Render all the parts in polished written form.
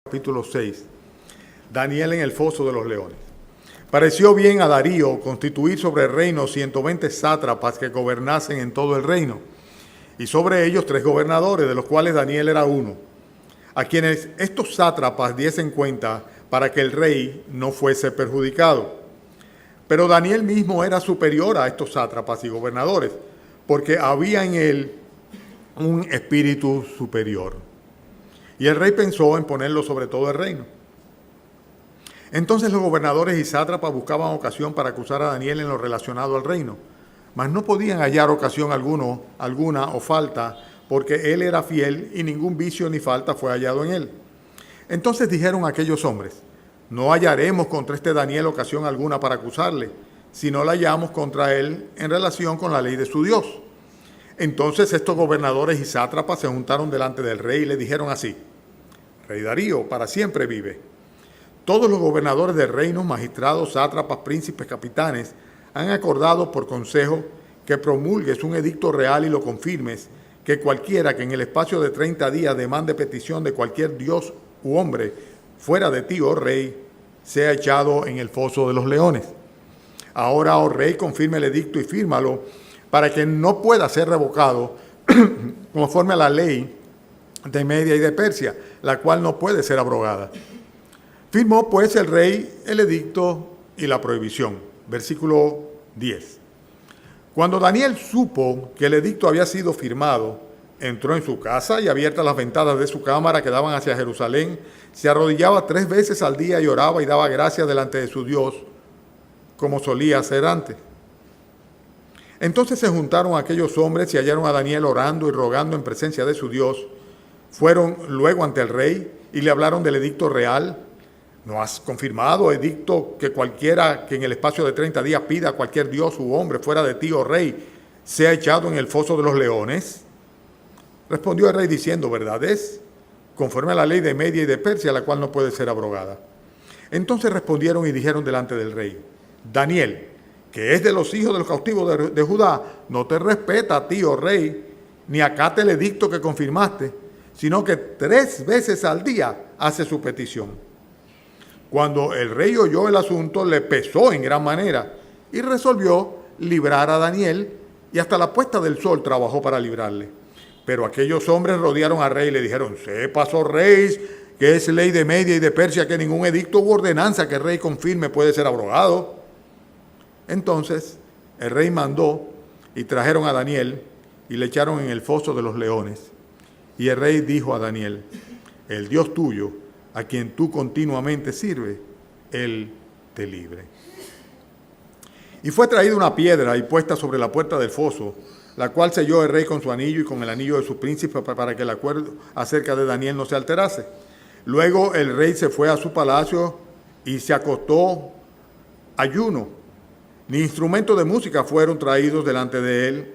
Capítulo 6. Daniel en el foso de los leones. Pareció bien a Darío constituir sobre el reino 120 sátrapas que gobernasen en todo el reino, y sobre ellos 3 gobernadores, de los cuales Daniel era uno, a quienes estos sátrapas diesen cuenta para que el rey no fuese perjudicado. Pero Daniel mismo era superior a estos sátrapas y gobernadores, porque había en él un espíritu superior. Y el rey pensó en ponerlo sobre todo el reino. Entonces los gobernadores y sátrapas buscaban ocasión para acusar a Daniel en lo relacionado al reino, mas no podían hallar ocasión alguna o falta, porque él era fiel y ningún vicio ni falta fue hallado en él. Entonces dijeron aquellos hombres: no hallaremos contra este Daniel ocasión alguna para acusarle, si no la hallamos contra él en relación con la ley de su Dios. Entonces estos gobernadores y sátrapas se juntaron delante del rey y le dijeron así: Rey Darío, para siempre vive. Todos los gobernadores de reinos, magistrados, sátrapas, príncipes, capitanes, han acordado por consejo que promulgues un edicto real y lo confirmes, que cualquiera que en el espacio de 30 días demande petición de cualquier dios u hombre fuera de ti, oh rey, sea echado en el foso de los leones. Ahora, oh rey, confirme el edicto y fírmalo, para que no pueda ser revocado conforme a la ley de Media y de Persia, la cual no puede ser abrogada. Firmó pues el rey el edicto y la prohibición. Versículo 10. Cuando Daniel supo que el edicto había sido firmado, entró en su casa y, abiertas las ventanas de su cámara que daban hacia Jerusalén, se arrodillaba 3 veces al día y oraba y daba gracias delante de su Dios, como solía hacer antes. Entonces se juntaron aquellos hombres y hallaron a Daniel orando y rogando en presencia de su Dios. Fueron luego ante el rey y le hablaron del edicto real. ¿No has confirmado, edicto, que cualquiera que en el espacio de 30 días pida a cualquier dios u hombre fuera de ti, oh rey, sea echado en el foso de los leones? Respondió el rey diciendo: verdad es, conforme a la ley de Media y de Persia, la cual no puede ser abrogada. Entonces respondieron y dijeron delante del rey: Daniel, que es de los hijos de los cautivos de Judá, no te respeta a ti, oh rey, ni acate el edicto que confirmaste, sino que 3 veces al día hace su petición. Cuando el rey oyó el asunto, le pesó en gran manera y resolvió librar a Daniel, y hasta la puesta del sol trabajó para librarle. Pero aquellos hombres rodearon al rey y le dijeron: sepas, oh rey, que es ley de Media y de Persia que ningún edicto u ordenanza que el rey confirme puede ser abrogado. Entonces el rey mandó y trajeron a Daniel y le echaron en el foso de los leones. Y el rey dijo a Daniel: el Dios tuyo, a quien tú continuamente sirves, él te libre. Y fue traída una piedra y puesta sobre la puerta del foso, la cual selló el rey con su anillo y con el anillo de su príncipe, para que el acuerdo acerca de Daniel no se alterase. Luego el rey se fue a su palacio y se acostó ayuno. Ni instrumentos de música fueron traídos delante de él,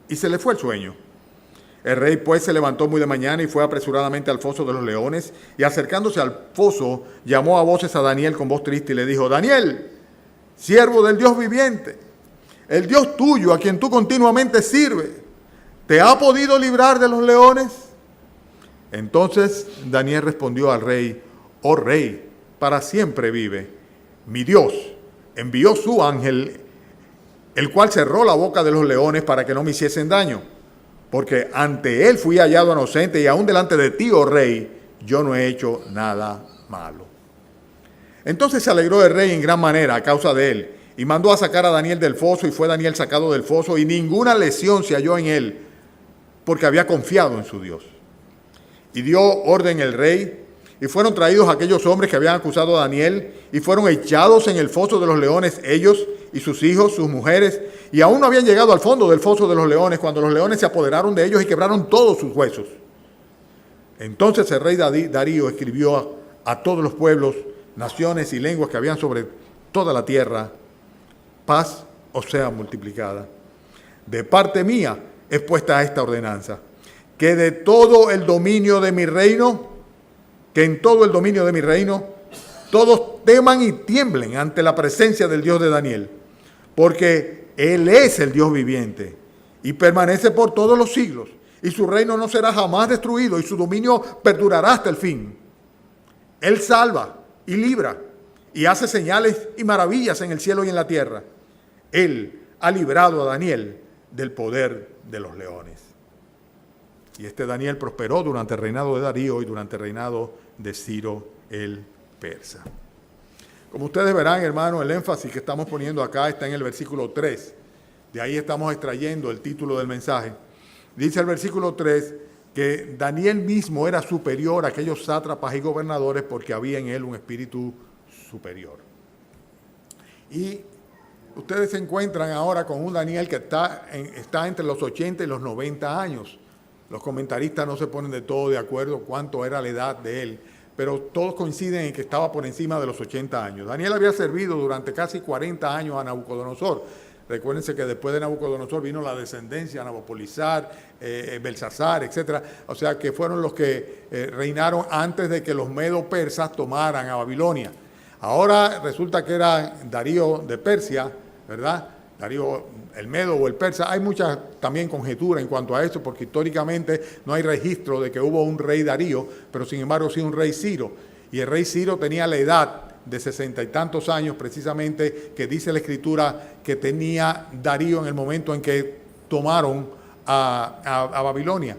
y se le fue el sueño. El rey pues se levantó muy de mañana y fue apresuradamente al foso de los leones, y acercándose al foso llamó a voces a Daniel con voz triste y le dijo: Daniel, siervo del Dios viviente, el Dios tuyo, a quien tú continuamente sirves, ¿te ha podido librar de los leones? Entonces Daniel respondió al rey: oh rey, para siempre vive. Mi Dios envió su ángel, el cual cerró la boca de los leones para que no me hiciesen daño, porque ante él fui hallado inocente, y aún delante de ti, oh rey, yo no he hecho nada malo. Entonces se alegró el rey en gran manera a causa de él, y mandó a sacar a Daniel del foso, y fue Daniel sacado del foso, y ninguna lesión se halló en él, porque había confiado en su Dios. Y dio orden el rey, y fueron traídos aquellos hombres que habían acusado a Daniel, y fueron echados en el foso de los leones, ellos y sus hijos, sus mujeres, y aún no habían llegado al fondo del foso de los leones, cuando los leones se apoderaron de ellos y quebraron todos sus huesos. Entonces el rey Darío escribió a todos los pueblos, naciones y lenguas que habían sobre toda la tierra: paz os sea multiplicada. De parte mía es puesta esta ordenanza, que de todo el dominio de mi reino, que en todo el dominio de mi reino, todos teman y tiemblen ante la presencia del Dios de Daniel, porque Él es el Dios viviente y permanece por todos los siglos, y su reino no será jamás destruido, y su dominio perdurará hasta el fin. Él salva y libra y hace señales y maravillas en el cielo y en la tierra. Él ha librado a Daniel del poder de los leones. Y este Daniel prosperó durante el reinado de Darío y durante el reinado de Ciro el persa. Como ustedes verán, hermanos, el énfasis que estamos poniendo acá está en el versículo 3. De ahí estamos extrayendo el título del mensaje. Dice el versículo 3 que Daniel mismo era superior a aquellos sátrapas y gobernadores porque había en él un espíritu superior. Y ustedes se encuentran ahora con un Daniel que está entre los 80 y los 90 años. Los comentaristas no se ponen de todo de acuerdo cuánto era la edad de él, pero todos coinciden en que estaba por encima de los 80 años. Daniel había servido durante casi 40 años a Nabucodonosor. Recuérdense que después de Nabucodonosor vino la descendencia, Nabopolizar, Belsasar, etc. O sea que fueron los que reinaron antes de que los medo-persas tomaran a Babilonia. Ahora resulta que era Darío de Persia, ¿verdad? Darío el Medo o el Persa. Hay mucha también conjetura en cuanto a eso, porque históricamente no hay registro de que hubo un rey Darío, pero sin embargo sí un rey Ciro. Y el rey Ciro tenía la edad de 60 y tantos años, precisamente, que dice la Escritura que tenía Darío en el momento en que tomaron a Babilonia.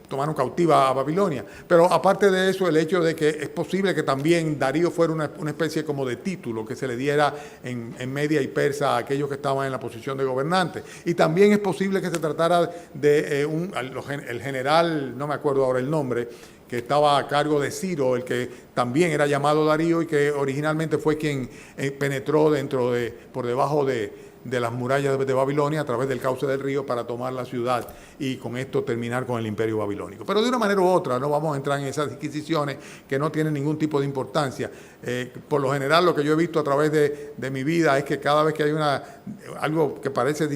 Tomaron cautiva a Babilonia. Pero aparte de eso, el hecho de que es posible que también Darío fuera una especie como de título que se le diera en Media y Persa a aquellos que estaban en la posición de gobernante. Y también es posible que se tratara de el general, no me acuerdo ahora el nombre, que estaba a cargo de Ciro, el que también era llamado Darío y que originalmente fue quien penetró por debajo de las murallas de Babilonia a través del cauce del río para tomar la ciudad y con esto terminar con el imperio babilónico. Pero de una manera u otra no vamos a entrar en esas disquisiciones que no tienen ningún tipo de importancia. Por lo general lo que yo he visto a través de mi vida es que cada vez que hay algo que parece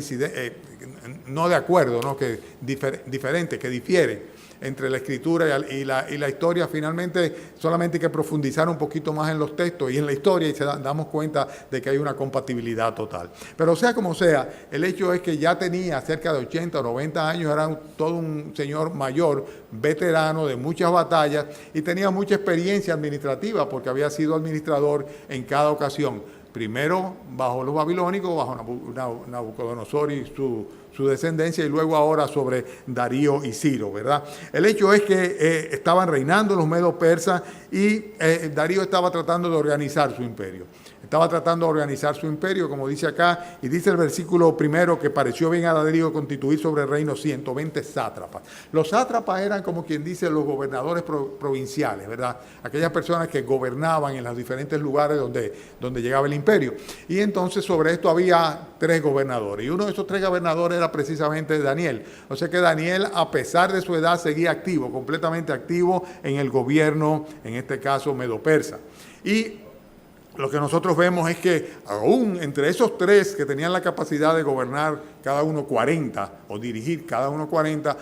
no de acuerdo, ¿no? Que diferente, que difiere entre la escritura y la historia, finalmente solamente hay que profundizar un poquito más en los textos y en la historia y damos cuenta de que hay una compatibilidad total. Pero sea como sea, el hecho es que ya tenía cerca de 80 o 90 años, era todo un señor mayor, veterano de muchas batallas y tenía mucha experiencia administrativa porque había sido administrador en cada ocasión. Primero bajo los babilónicos, bajo Nabucodonosor y su descendencia, y luego ahora sobre Darío y Ciro, ¿verdad? El hecho es que estaban reinando los medo-persas y Darío estaba tratando de organizar su imperio. Estaba tratando de organizar su imperio, como dice acá, y dice el versículo primero que pareció bien a Darío constituir sobre el reino 120 sátrapas. Los sátrapas eran, como quien dice, los gobernadores provinciales, ¿verdad? Aquellas personas que gobernaban en los diferentes lugares donde llegaba el imperio. Y entonces sobre esto había 3 gobernadores, y uno de esos 3 gobernadores era precisamente Daniel. O sea que Daniel, a pesar de su edad, seguía activo, completamente activo en el gobierno, en este caso medo-persa. Y lo que nosotros vemos es que aún entre esos 3 que tenían la capacidad de gobernar cada uno 40 o dirigir cada uno 40,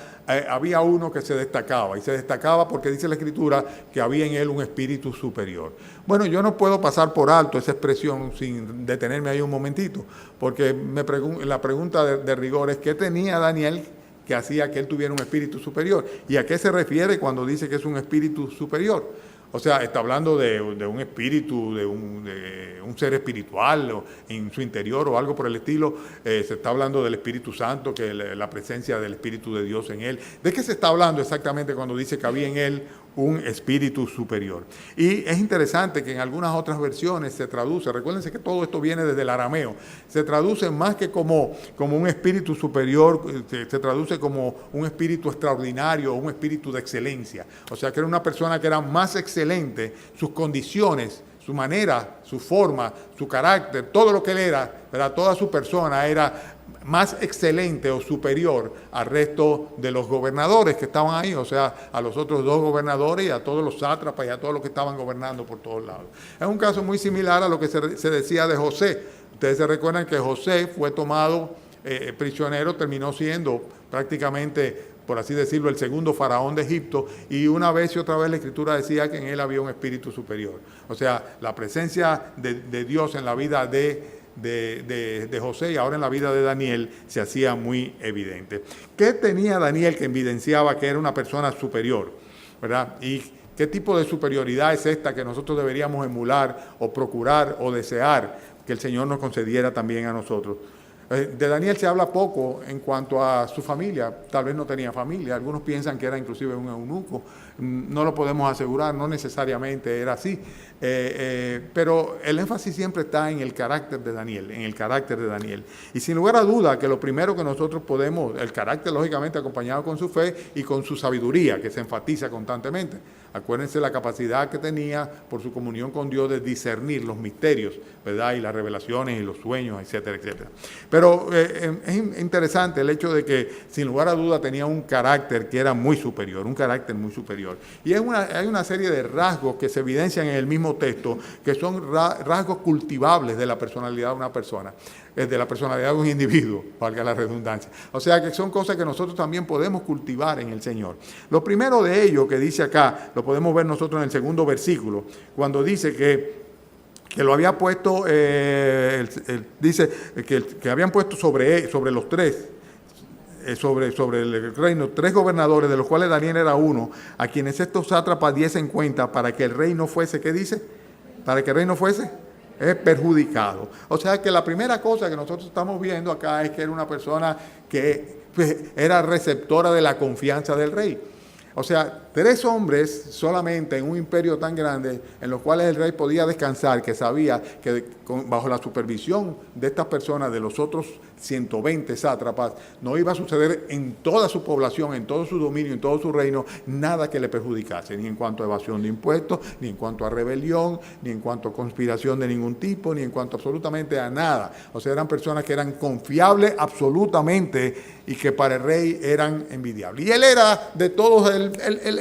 había uno que se destacaba. Y se destacaba porque dice la Escritura que había en él un espíritu superior. Bueno, yo no puedo pasar por alto esa expresión sin detenerme ahí un momentito, porque la pregunta de rigor es ¿qué tenía Daniel que hacía que él tuviera un espíritu superior? ¿Y a qué se refiere cuando dice que es un espíritu superior? O sea, está hablando de un espíritu, de un ser espiritual en su interior o algo por el estilo. Se está hablando del Espíritu Santo, que la presencia del Espíritu de Dios en él. ¿De qué se está hablando exactamente cuando dice que había en él un espíritu superior? Y es interesante que en algunas otras versiones se traduce, recuérdense que todo esto viene desde el arameo, se traduce más que como un espíritu superior, se traduce como un espíritu extraordinario, un espíritu de excelencia. O sea, que era una persona que era más excelente, sus condiciones, su manera, su forma, su carácter, todo lo que él era, ¿verdad? Toda su persona era más excelente o superior al resto de los gobernadores que estaban ahí, o sea, a los otros 2 gobernadores y a todos los sátrapas y a todos los que estaban gobernando por todos lados. Es un caso muy similar a lo que se decía de José. Ustedes se recuerdan que José fue tomado prisionero, terminó siendo prácticamente, por así decirlo, el segundo faraón de Egipto, y una vez y otra vez la Escritura decía que en él había un espíritu superior. O sea, la presencia de Dios en la vida de José y ahora en la vida de Daniel se hacía muy evidente. ¿Qué tenía Daniel que evidenciaba que era una persona superior, ¿verdad? Y ¿Qué tipo de superioridad es esta que nosotros deberíamos emular o procurar o desear que el Señor nos concediera también a nosotros? De Daniel se habla poco en cuanto a su familia, tal vez no tenía familia, algunos piensan que era inclusive un eunuco, no lo podemos asegurar, no necesariamente era así, pero el énfasis siempre está en el carácter de Daniel, en el carácter de Daniel. Y sin lugar a duda que lo primero que nosotros podemos, el carácter lógicamente acompañado con su fe y con su sabiduría, que se enfatiza constantemente. Acuérdense la capacidad que tenía por su comunión con Dios de discernir los misterios, ¿verdad? Y las revelaciones y los sueños, etcétera, etcétera. Pero es interesante el hecho de que, sin lugar a duda, tenía un carácter que era muy superior, un carácter muy superior. Y hay una serie de rasgos que se evidencian en el mismo texto, que son rasgos cultivables de la personalidad de una persona, de la personalidad de un individuo, valga la redundancia. O sea que son cosas que nosotros también podemos cultivar en el Señor. Lo primero de ello que dice acá, lo podemos ver nosotros en el segundo versículo, cuando dice que lo había puesto, dice que habían puesto sobre los tres, sobre el reino, 3 gobernadores, de los cuales Daniel era uno, a quienes estos sátrapas diesen cuenta para que el reino fuese, ¿qué dice? Para que el reino fuese perjudicado. O sea que la primera cosa que nosotros estamos viendo acá es que era una persona que era receptora de la confianza del rey. O sea, 3 hombres solamente en un imperio tan grande en los cuales el rey podía descansar, que sabía que bajo la supervisión de estas personas, de los otros 120 sátrapas, no iba a suceder en toda su población, en todo su dominio, en todo su reino, nada que le perjudicase, ni en cuanto a evasión de impuestos, ni en cuanto a rebelión, ni en cuanto a conspiración de ningún tipo, ni en cuanto absolutamente a nada. O sea, eran personas que eran confiables absolutamente y que para el rey eran envidiables. Y él era de todos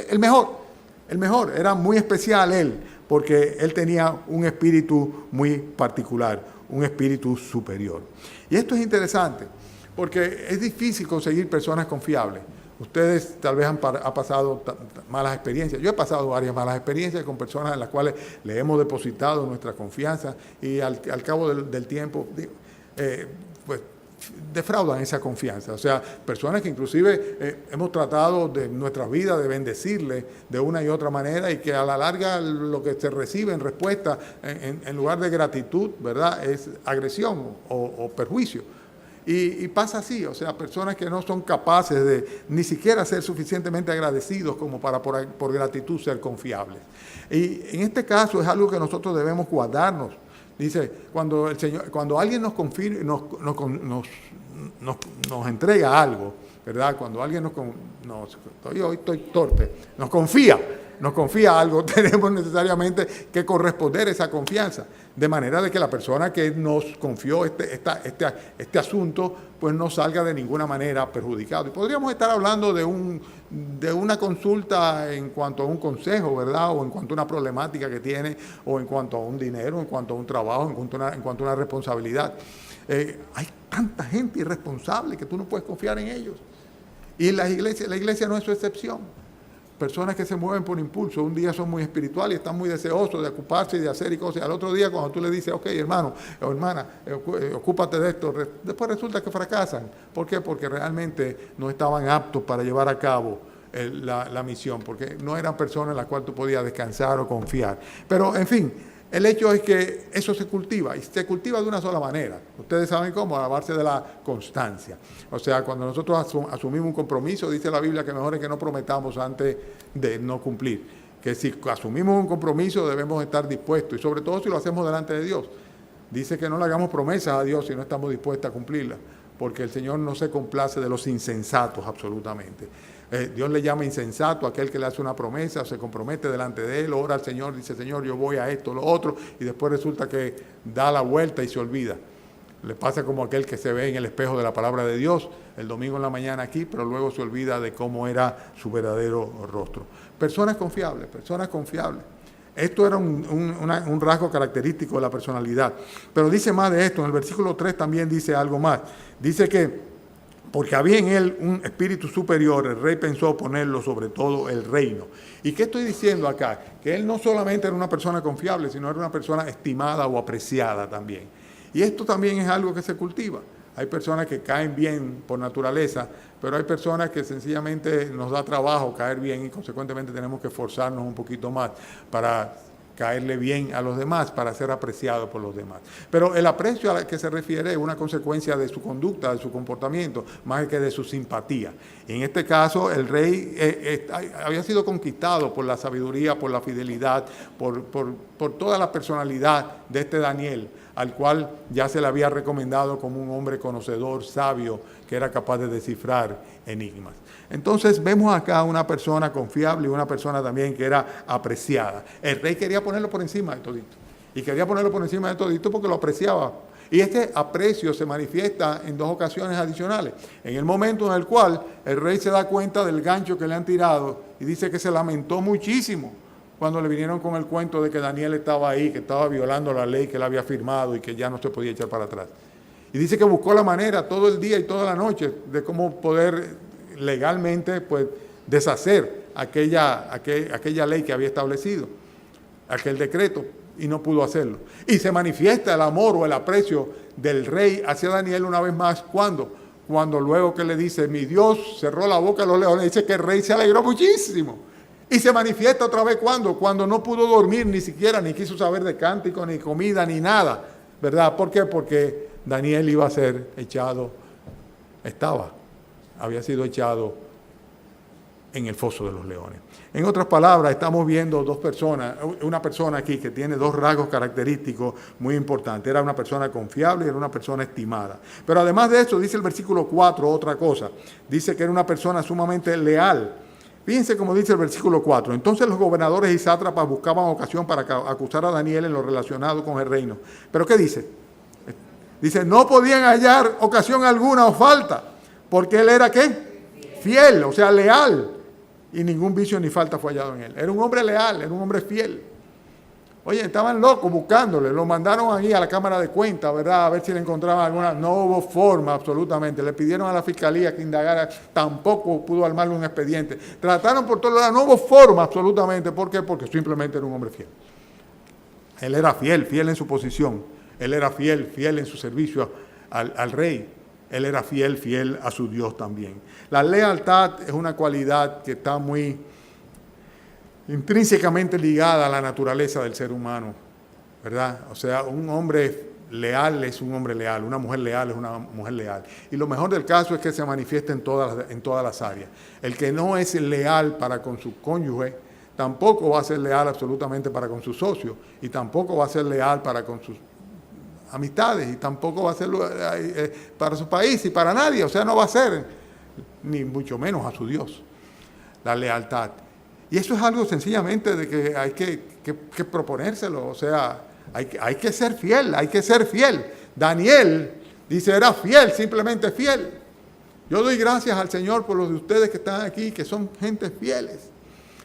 el mejor, era muy especial él, porque él tenía un espíritu muy particular, un espíritu superior. Y esto es interesante, porque es difícil conseguir personas confiables. Ustedes tal vez han pasado malas experiencias. Yo he pasado varias malas experiencias con personas en las cuales le hemos depositado nuestra confianza y al cabo del tiempo, pues defraudan esa confianza. O sea, personas que inclusive hemos tratado de nuestra vida de bendecirle de una y otra manera y que a la larga lo que se recibe en respuesta, en lugar de gratitud, ¿verdad?, es agresión o perjuicio. Y pasa así, o sea, personas que no son capaces de ni siquiera ser suficientemente agradecidos como para por gratitud ser confiables. Y en este caso es algo que nosotros debemos guardarnos. Dice, cuando alguien nos entrega algo, ¿verdad? Cuando alguien hoy estoy torpe, nos confía algo, tenemos necesariamente que corresponder esa confianza, de manera de que la persona que nos confió este asunto, pues no salga de ninguna manera perjudicado. Y podríamos estar hablando de una consulta en cuanto a un consejo, ¿verdad? O en cuanto a una problemática que tiene, o en cuanto a un dinero, en cuanto a un trabajo, en cuanto a una responsabilidad. Hay tanta gente irresponsable que tú no puedes confiar en ellos. Y la iglesia no es su excepción. Personas que se mueven por impulso, un día son muy espirituales y están muy deseosos de ocuparse y de hacer y cosas, y al otro día cuando tú le dices, ok, hermano o hermana, ocúpate de esto, después resulta que fracasan. ¿Por qué? Porque realmente no estaban aptos para llevar a cabo la misión, porque no eran personas en las cuales tú podías descansar o confiar. Pero, en fin, el hecho es que eso se cultiva, y se cultiva de una sola manera. Ustedes saben cómo, a base de la constancia. O sea, cuando nosotros asumimos un compromiso, dice la Biblia que mejor es que no prometamos antes de no cumplir. Que si asumimos un compromiso debemos estar dispuestos, y sobre todo si lo hacemos delante de Dios. Dice que no le hagamos promesas a Dios si no estamos dispuestos a cumplirlas, porque el Señor no se complace de los insensatos absolutamente. Dios le llama insensato a aquel que le hace una promesa, se compromete delante de él, ora al Señor, dice, Señor, yo voy a esto, lo otro, y después resulta que da la vuelta y se olvida. Le pasa como aquel que se ve en el espejo de la palabra de Dios el domingo en la mañana aquí, pero luego se olvida de cómo era su verdadero rostro. Personas confiables, personas confiables. Esto era un rasgo característico de la personalidad. Pero dice más de esto, en el versículo 3 también dice algo más. Dice que porque había en él un espíritu superior, el rey pensó ponerlo sobre todo el reino. ¿Y qué estoy diciendo acá? Que él no solamente era una persona confiable, sino era una persona estimada o apreciada también. Y esto también es algo que se cultiva. Hay personas que caen bien por naturaleza, pero hay personas que sencillamente nos da trabajo caer bien y consecuentemente tenemos que esforzarnos un poquito más para caerle bien a los demás, para ser apreciado por los demás. Pero el aprecio al que se refiere es una consecuencia de su conducta, de su comportamiento, más que de su simpatía. En este caso, el rey había sido conquistado por la sabiduría, por la fidelidad, por toda la personalidad de este Daniel, al cual ya se le había recomendado como un hombre conocedor, sabio, que era capaz de descifrar enigmas. Entonces vemos acá una persona confiable y una persona también que era apreciada. El rey quería ponerlo por encima de todito. Y quería ponerlo por encima de todito porque lo apreciaba. Y este aprecio se manifiesta en dos ocasiones adicionales. En el momento en el cual el rey se da cuenta del gancho que le han tirado y dice que se lamentó muchísimo cuando le vinieron con el cuento de que Daniel estaba ahí, que estaba violando la ley que él había firmado y que ya no se podía echar para atrás. Y dice que buscó la manera todo el día y toda la noche de cómo poder legalmente pues deshacer aquella ley que había establecido, aquel decreto, y no pudo hacerlo. Y se manifiesta el amor o el aprecio del rey hacia Daniel una vez más, cuando luego que le dice, mi Dios cerró la boca a los leones, dice que el rey se alegró muchísimo. Y se manifiesta otra vez cuando no pudo dormir ni siquiera, ni quiso saber de cántico, ni comida, ni nada, ¿verdad? ¿Por qué? Porque Daniel iba a ser echado, había sido echado en el foso de los leones. En otras palabras, estamos viendo una persona aquí que tiene dos rasgos característicos muy importantes. Era una persona confiable y era una persona estimada. Pero además de eso, dice el versículo 4 otra cosa. Dice que era una persona sumamente leal. Fíjense cómo dice el versículo 4. Entonces los gobernadores y sátrapas buscaban ocasión para acusar a Daniel en lo relacionado con el reino. ¿Pero qué dice? Dice, no podían hallar ocasión alguna o falta, porque él era ¿qué? Fiel, o sea, leal. Y ningún vicio ni falta fue hallado en él. Era un hombre leal, era un hombre fiel. Oye, estaban locos buscándole, lo mandaron ahí a la Cámara de Cuentas, ¿verdad? A ver si le encontraban alguna. No hubo forma, absolutamente. Le pidieron a la Fiscalía que indagara, tampoco pudo armarle un expediente. Trataron por todos lados, no hubo forma, absolutamente. ¿Por qué? Porque simplemente era un hombre fiel. Él era fiel en su posición. Él era fiel en su servicio al rey. Él era fiel a su Dios también. La lealtad es una cualidad que está muy intrínsecamente ligada a la naturaleza del ser humano, ¿verdad? O sea, un hombre leal es un hombre leal, una mujer leal es una mujer leal. Y lo mejor del caso es que se manifiesta en todas las áreas. El que no es leal para con su cónyuge, tampoco va a ser leal absolutamente para con su socio, y tampoco va a ser leal para con sus amistades, y tampoco va a ser para su país y para nadie. O sea, no va a ser, ni mucho menos a su Dios, la lealtad. Y eso es algo sencillamente de que hay que proponérselo. O sea, hay que ser fiel, Daniel, dice, era fiel, simplemente fiel. Yo doy gracias al Señor por los de ustedes que están aquí, que son gente fieles,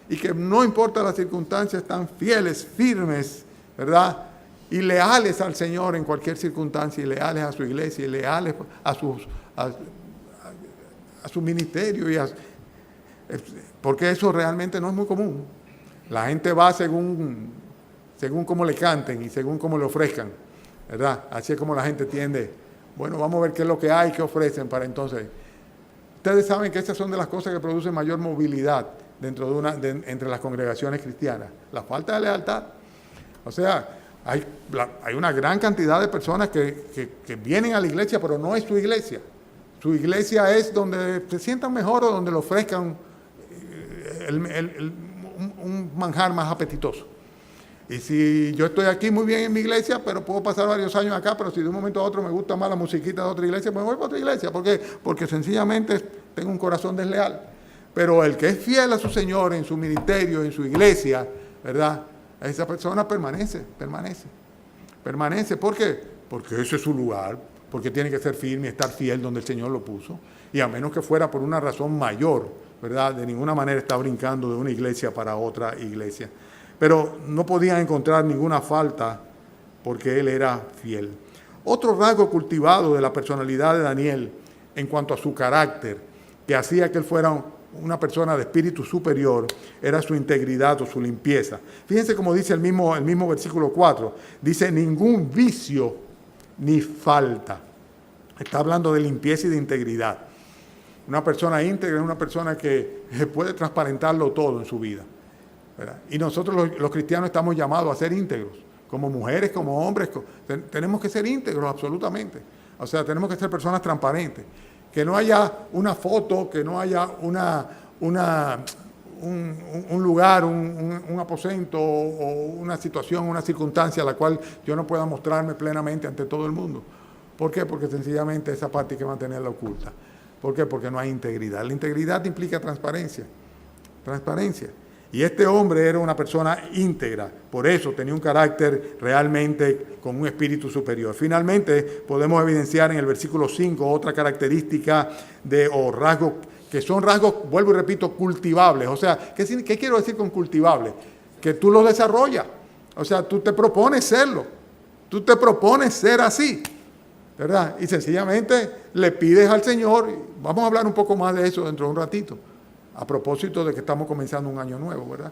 y que no importa las circunstancias, están fieles, firmes, ¿verdad? Y leales al Señor en cualquier circunstancia, y leales a su iglesia, y leales a su ministerio, porque eso realmente no es muy común. La gente va según cómo le canten y según cómo le ofrezcan, ¿verdad? Así es como la gente tiende, bueno, vamos a ver qué es lo que hay, qué ofrecen para entonces. Ustedes saben que estas son de las cosas que producen mayor movilidad entre las congregaciones cristianas, la falta de lealtad. O sea, hay una gran cantidad de personas que vienen a la iglesia, pero no es su iglesia. Su iglesia es donde se sientan mejor o donde le ofrezcan un manjar más apetitoso. Y si yo estoy aquí muy bien en mi iglesia, pero puedo pasar varios años acá, pero si de un momento a otro me gusta más la musiquita de otra iglesia, pues me voy para otra iglesia. ¿Por qué? Porque sencillamente tengo un corazón desleal. Pero el que es fiel a su Señor en su ministerio, en su iglesia, ¿verdad? Esa persona permanece. ¿Por qué? Porque ese es su lugar, porque tiene que ser firme y estar fiel donde el Señor lo puso. Y a menos que fuera por una razón mayor, ¿verdad? De ninguna manera está brincando de una iglesia para otra iglesia. Pero no podían encontrar ninguna falta porque él era fiel. Otro rasgo cultivado de la personalidad de Daniel en cuanto a su carácter, que hacía que él fuera una persona de espíritu superior, era su integridad o su limpieza. Fíjense cómo dice el mismo versículo 4. Dice, ningún vicio ni falta. está hablando de limpieza y de integridad. Una persona íntegra es una persona que puede transparentarlo todo en su vida, ¿verdad? Y nosotros los cristianos estamos llamados a ser íntegros, como mujeres, como hombres, tenemos que ser íntegros absolutamente. O sea, tenemos que ser personas transparentes. Que no haya una foto, que no haya un lugar, un aposento o una situación, una circunstancia a la cual yo no pueda mostrarme plenamente ante todo el mundo. ¿Por qué? Porque sencillamente esa parte hay que mantenerla oculta. ¿Por qué? Porque no hay integridad. La integridad implica transparencia. Transparencia. Y este hombre era una persona íntegra, por eso tenía un carácter realmente con un espíritu superior. Finalmente, podemos evidenciar en el versículo 5 otra característica o rasgos, que son rasgos, vuelvo y repito, cultivables. O sea, ¿qué quiero decir con cultivables? Que tú los desarrollas. O sea, tú te propones serlo. Tú te propones ser así, ¿verdad? Y sencillamente le pides al Señor, vamos a hablar un poco más de eso dentro de un ratito, a propósito de que estamos comenzando un año nuevo, ¿verdad?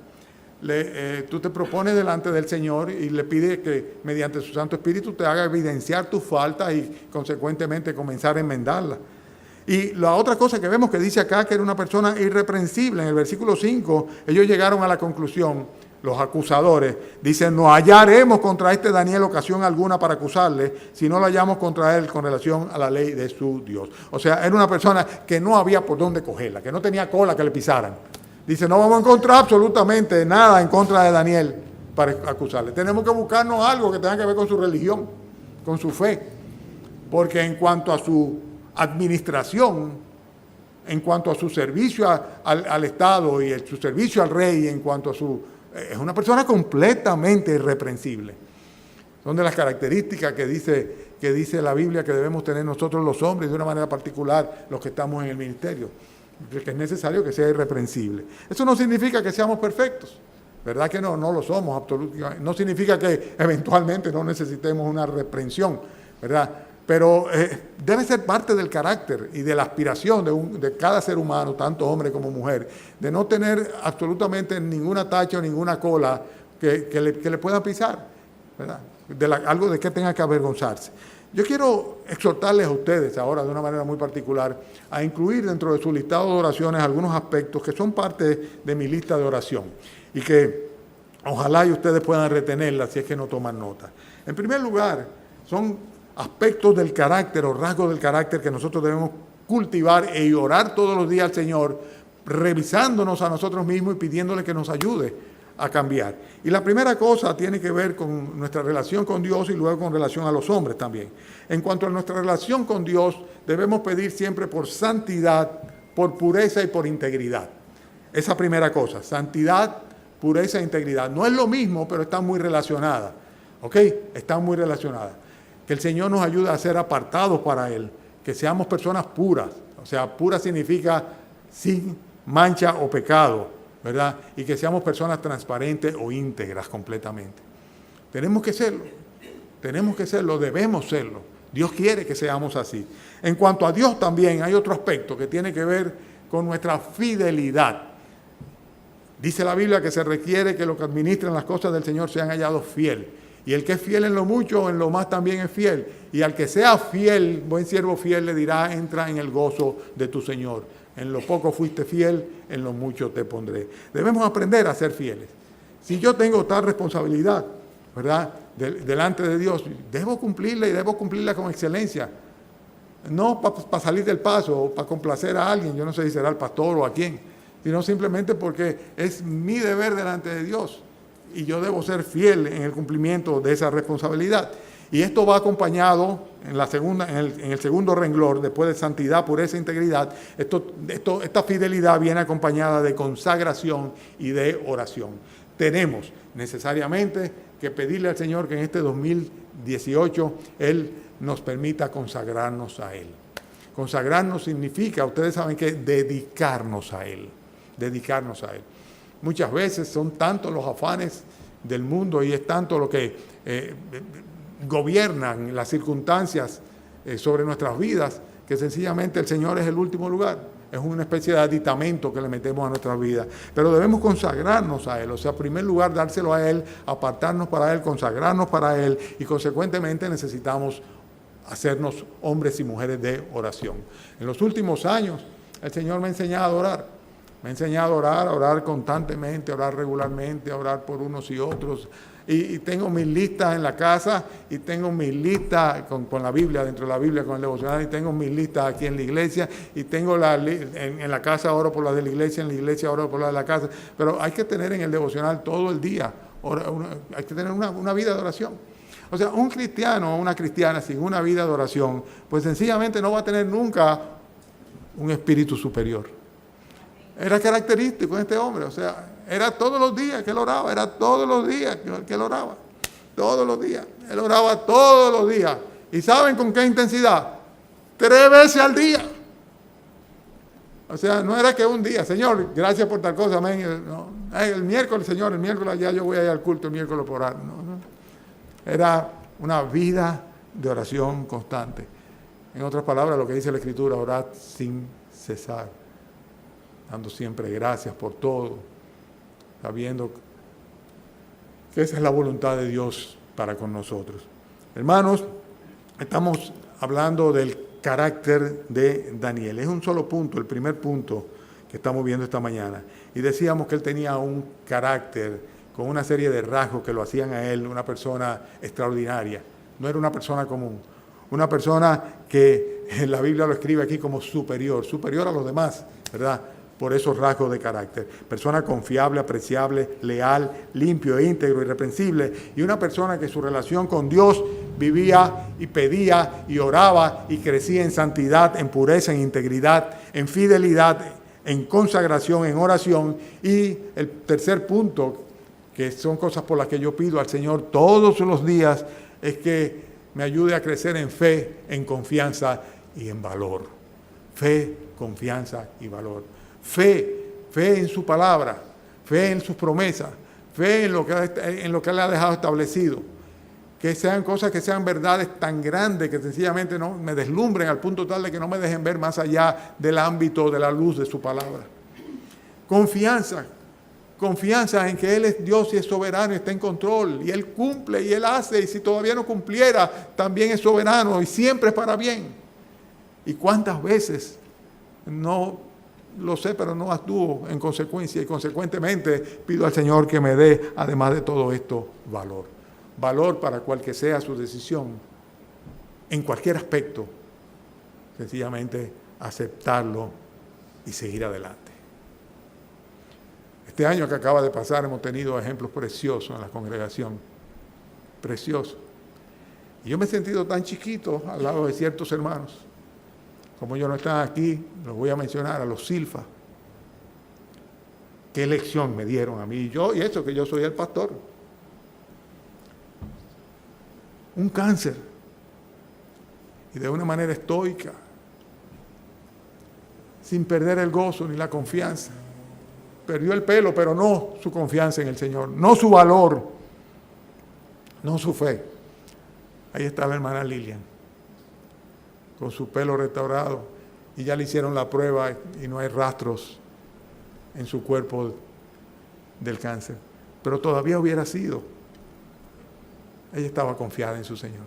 Tú te propones delante del Señor y le pides que mediante su Santo Espíritu te haga evidenciar tus faltas y consecuentemente comenzar a enmendarlas. Y la otra cosa que vemos que dice acá que era una persona irreprensible, en el versículo 5, ellos llegaron a la conclusión, los acusadores, dicen, no hallaremos contra este Daniel ocasión alguna para acusarle, si no lo hallamos contra él con relación a la ley de su Dios. O sea, era una persona que no había por dónde cogerla, que no tenía cola que le pisaran. Dice, no vamos a encontrar absolutamente nada en contra de Daniel para acusarle. Tenemos que buscarnos algo que tenga que ver con su religión, con su fe. Porque en cuanto a su administración, en cuanto a su servicio al Estado y su servicio al rey, en cuanto a es una persona completamente irreprensible. Son de las características que dice la Biblia que debemos tener nosotros los hombres, de una manera particular los que estamos en el ministerio, que es necesario que sea irreprensible. Eso no significa que seamos perfectos, ¿verdad que no? No lo somos absolutamente. No significa que eventualmente no necesitemos una reprensión, ¿verdad? Pero debe ser parte del carácter y de la aspiración de cada ser humano, tanto hombre como mujer, de no tener absolutamente ninguna tacha o ninguna cola que le pueda pisar, ¿verdad? Algo de que tenga que avergonzarse. Yo quiero exhortarles a ustedes ahora de una manera muy particular a incluir dentro de su listado de oraciones algunos aspectos que son parte de mi lista de oración y que ojalá y ustedes puedan retenerlas si es que no toman nota. En primer lugar, son aspectos del carácter o rasgos del carácter que nosotros debemos cultivar y orar todos los días al Señor, revisándonos a nosotros mismos y pidiéndole que nos ayude a cambiar. Y la primera cosa tiene que ver con nuestra relación con Dios y luego con relación a los hombres también. En cuanto a nuestra relación con Dios, debemos pedir siempre por santidad, por pureza y por integridad. Esa primera cosa, santidad, pureza e integridad. No es lo mismo, pero están muy relacionadas, ¿ok? Están muy relacionadas. Que el Señor nos ayude a ser apartados para Él, que seamos personas puras. O sea, pura significa sin mancha o pecado, ¿verdad? Y que seamos personas transparentes o íntegras completamente. Tenemos que serlo, debemos serlo. Dios quiere que seamos así. En cuanto a Dios también hay otro aspecto que tiene que ver con nuestra fidelidad. Dice la Biblia que se requiere que los que administren las cosas del Señor sean hallados fieles. Y el que es fiel en lo mucho, en lo más también es fiel. Y al que sea fiel, buen siervo fiel, le dirá, entra en el gozo de tu Señor. En lo poco fuiste fiel, en lo mucho te pondré. Debemos aprender a ser fieles. Si yo tengo tal responsabilidad, ¿verdad?, delante de Dios, debo cumplirla y debo cumplirla con excelencia. No para salir del paso o para complacer a alguien, yo no sé si será el pastor o a quién, sino simplemente porque es mi deber delante de Dios. Y yo debo ser fiel en el cumplimiento de esa responsabilidad. Y esto va acompañado en el segundo renglón, después de santidad, pureza e integridad. Esta fidelidad viene acompañada de consagración y de oración. Tenemos necesariamente que pedirle al Señor que en este 2018 Él nos permita consagrarnos a Él. Consagrarnos significa, ustedes saben que dedicarnos a Él. Dedicarnos a Él. Muchas veces son tantos los afanes del mundo y es tanto lo que gobiernan las circunstancias sobre nuestras vidas que sencillamente el Señor es el último lugar. Es una especie de aditamento que le metemos a nuestras vidas. Pero debemos consagrarnos a Él. O sea, en primer lugar, dárselo a Él, apartarnos para Él, consagrarnos para Él y consecuentemente necesitamos hacernos hombres y mujeres de oración. En los últimos años, el Señor me ha enseñado a orar. Me ha enseñado a orar constantemente, a orar regularmente, a orar por unos y otros. Y tengo mis listas en la casa, y tengo mis listas con la Biblia, dentro de la Biblia, con el devocional, y tengo mis listas aquí en la iglesia, y tengo en la casa oro por las de la iglesia, en la iglesia oro por las de la casa. Pero hay que tener en el devocional todo el día, hay que tener una vida de oración. O sea, un cristiano o una cristiana sin una vida de oración, pues sencillamente no va a tener nunca un espíritu superior. Era característico en este hombre, o sea, era todos los días que él oraba, era todos los días que él oraba, todos los días, él oraba todos los días. ¿Y saben con qué intensidad? 3 veces al día. O sea, no era que un día, Señor, gracias por tal cosa, amén. No, el miércoles, Señor, el miércoles ya yo voy a ir al culto el miércoles por orar. No. Era una vida de oración constante. En otras palabras, lo que dice la Escritura, orad sin cesar, dando siempre gracias por todo, sabiendo que esa es la voluntad de Dios para con nosotros. Hermanos, estamos hablando del carácter de Daniel. Es un solo punto, el primer punto que estamos viendo esta mañana. Y decíamos que él tenía un carácter con una serie de rasgos que lo hacían a él una persona extraordinaria. No era una persona común. Una persona que en la Biblia lo escribe aquí como superior a los demás, ¿verdad? Por esos rasgos de carácter. Persona confiable, apreciable, leal, limpio, íntegro, irreprensible. Y una persona que su relación con Dios vivía y pedía y oraba y crecía en santidad, en pureza, en integridad, en fidelidad, en consagración, en oración. Y el tercer punto, que son cosas por las que yo pido al Señor todos los días, es que me ayude a crecer en fe, en confianza y en valor. Fe, confianza y valor. Fe en su palabra, fe en sus promesas, fe en lo que Él ha dejado establecido. Que sean cosas que sean verdades tan grandes que sencillamente no me deslumbren al punto tal de que no me dejen ver más allá del ámbito de la luz de su palabra. Confianza en que Él es Dios y es soberano y está en control, y Él cumple y Él hace, y si todavía no cumpliera, también es soberano y siempre es para bien. ¿Y cuántas veces no lo sé, pero no actúo en consecuencia? Y consecuentemente pido al Señor que me dé, además de todo esto, valor. Valor para cual que sea su decisión, en cualquier aspecto, sencillamente aceptarlo y seguir adelante. Este año que acaba de pasar hemos tenido ejemplos preciosos en la congregación, preciosos. Y yo me he sentido tan chiquito al lado de ciertos hermanos. Como ellos no están aquí, los voy a mencionar, a los Silfa. Qué lección me dieron a mí y eso que yo soy el pastor. Un cáncer. Y de una manera estoica, sin perder el gozo ni la confianza. Perdió el pelo, pero no su confianza en el Señor, no su valor, no su fe. Ahí está la hermana Lilian, con su pelo restaurado, y ya le hicieron la prueba y no hay rastros en su cuerpo del cáncer. Pero todavía hubiera sido. Ella estaba confiada en su Señor.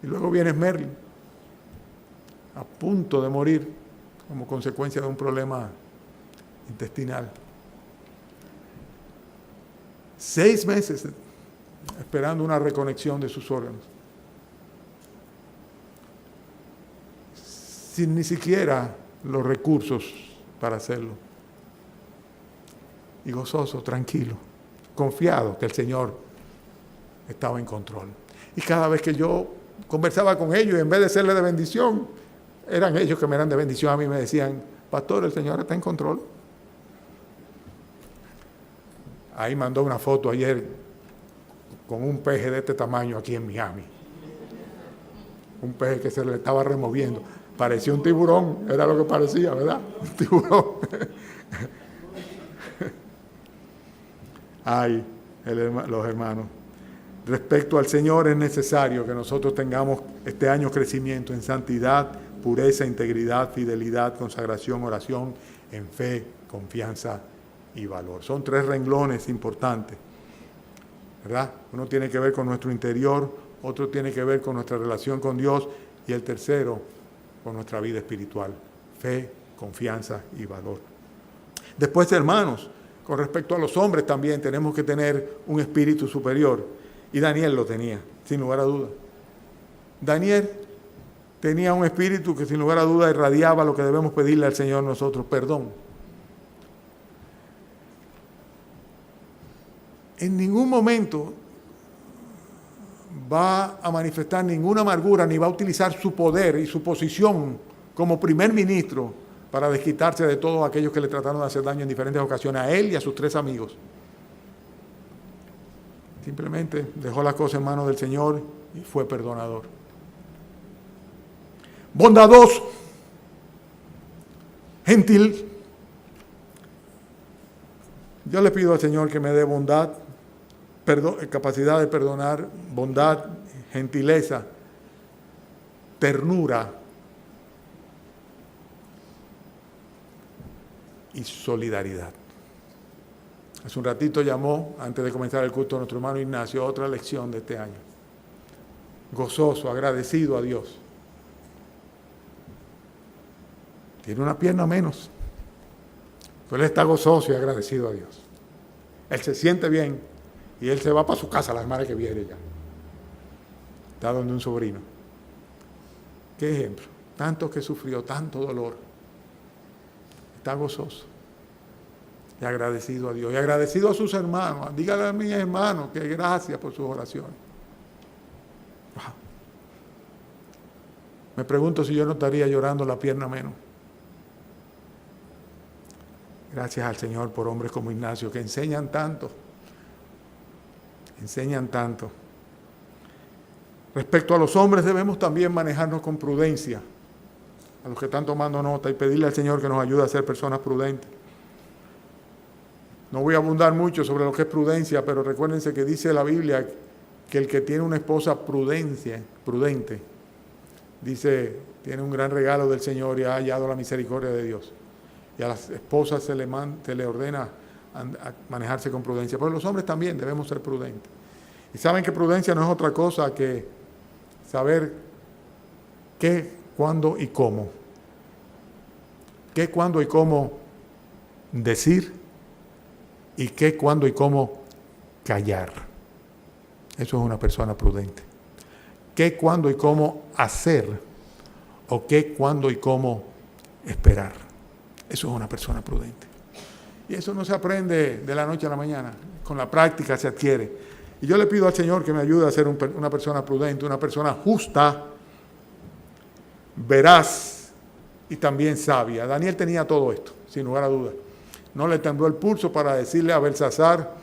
Y luego viene Merlin, a punto de morir como consecuencia de un problema intestinal. 6 meses esperando una reconexión de sus órganos, sin ni siquiera los recursos para hacerlo. Y gozoso, tranquilo, confiado que el Señor estaba en control. Y cada vez que yo conversaba con ellos, en vez de serle de bendición, eran ellos que me eran de bendición a mí, me decían: pastor, el Señor está en control. Ahí mandó una foto ayer con un peje de este tamaño aquí en Miami. Un peje que se le estaba removiendo. Parecía un tiburón, era lo que parecía, ¿verdad? Un tiburón. Ay, los hermanos. Respecto al Señor, es necesario que nosotros tengamos este año crecimiento en santidad, pureza, integridad, fidelidad, consagración, oración, en fe, confianza y valor. Son 3 renglones importantes, ¿verdad? Uno tiene que ver con nuestro interior, otro tiene que ver con nuestra relación con Dios y el tercero con nuestra vida espiritual, fe, confianza y valor. Después, hermanos, con respecto a los hombres también tenemos que tener un espíritu superior, y Daniel lo tenía, sin lugar a duda. Daniel tenía un espíritu que sin lugar a duda irradiaba lo que debemos pedirle al Señor nosotros, perdón. En ningún momento va a manifestar ninguna amargura ni va a utilizar su poder y su posición como primer ministro para desquitarse de todos aquellos que le trataron de hacer daño en diferentes ocasiones, a él y a sus 3 amigos. Simplemente dejó las cosas en manos del Señor y fue perdonador. Bondadoso, gentil. Yo le pido al Señor que me dé bondad, capacidad de perdonar, bondad, gentileza, ternura y solidaridad. Hace un ratito llamó, antes de comenzar el culto, nuestro hermano Ignacio, otra lección de este año. Gozoso, agradecido a Dios. Tiene una pierna menos, pero él está gozoso y agradecido a Dios. Él se siente bien y él se va para su casa la semana que viene ya. Está donde un sobrino. ¿Qué ejemplo? Tanto que sufrió, tanto dolor. Está gozoso y agradecido a Dios y agradecido a sus hermanos. Dígale a mis hermanos que gracias por sus oraciones. Wow. Me pregunto si yo no estaría llorando la pierna menos. Gracias al Señor por hombres como Ignacio que enseñan tanto. Enseñan tanto. Respecto a los hombres debemos también manejarnos con prudencia. A los que están tomando nota y pedirle al Señor que nos ayude a ser personas prudentes. No voy a abundar mucho sobre lo que es prudencia, pero recuérdense que dice la Biblia que el que tiene una esposa prudente, dice, tiene un gran regalo del Señor y ha hallado la misericordia de Dios. Y a las esposas se le ordena a manejarse con prudencia. Pero los hombres también debemos ser prudentes. Y saben que prudencia no es otra cosa que saber qué, cuándo y cómo. Qué, cuándo y cómo decir y qué, cuándo y cómo callar. Eso es una persona prudente. Qué, cuándo y cómo hacer o qué, cuándo y cómo esperar. Eso es una persona prudente. Y eso no se aprende de la noche a la mañana. Con la práctica se adquiere. Y yo le pido al Señor que me ayude a ser una persona prudente, una persona justa, veraz y también sabia. Daniel tenía todo esto, sin lugar a dudas. No le tembló el pulso para decirle a Belsasar,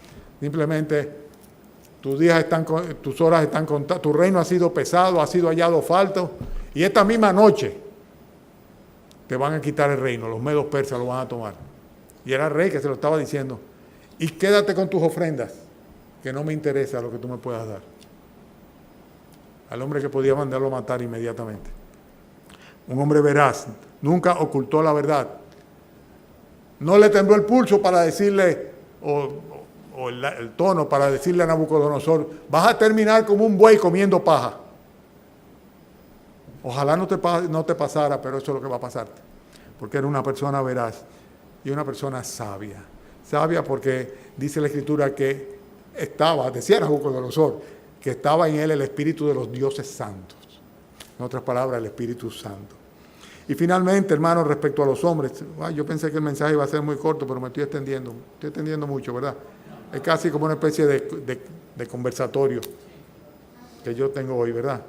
simplemente, tus horas están contadas, tu reino ha sido pesado, ha sido hallado falto, y esta misma noche te van a quitar el reino, los medos persas lo van a tomar. Y era el rey que se lo estaba diciendo, y quédate con tus ofrendas, que no me interesa lo que tú me puedas dar. Al hombre que podía mandarlo a matar inmediatamente. Un hombre veraz, nunca ocultó la verdad. No le tembló el pulso para decirle, o el tono para decirle a Nabucodonosor, vas a terminar como un buey comiendo paja. Ojalá no te pasara, pero eso es lo que va a pasarte. Porque era una persona veraz y una persona sabia. Sabia porque dice la Escritura que decía Nabucodonosor, que estaba en él el espíritu de los dioses santos. En otras palabras, el Espíritu Santo. Y finalmente, hermanos, respecto a los hombres, yo pensé que el mensaje iba a ser muy corto, pero me estoy extendiendo mucho, ¿verdad? Es casi como una especie de conversatorio que yo tengo hoy, ¿verdad?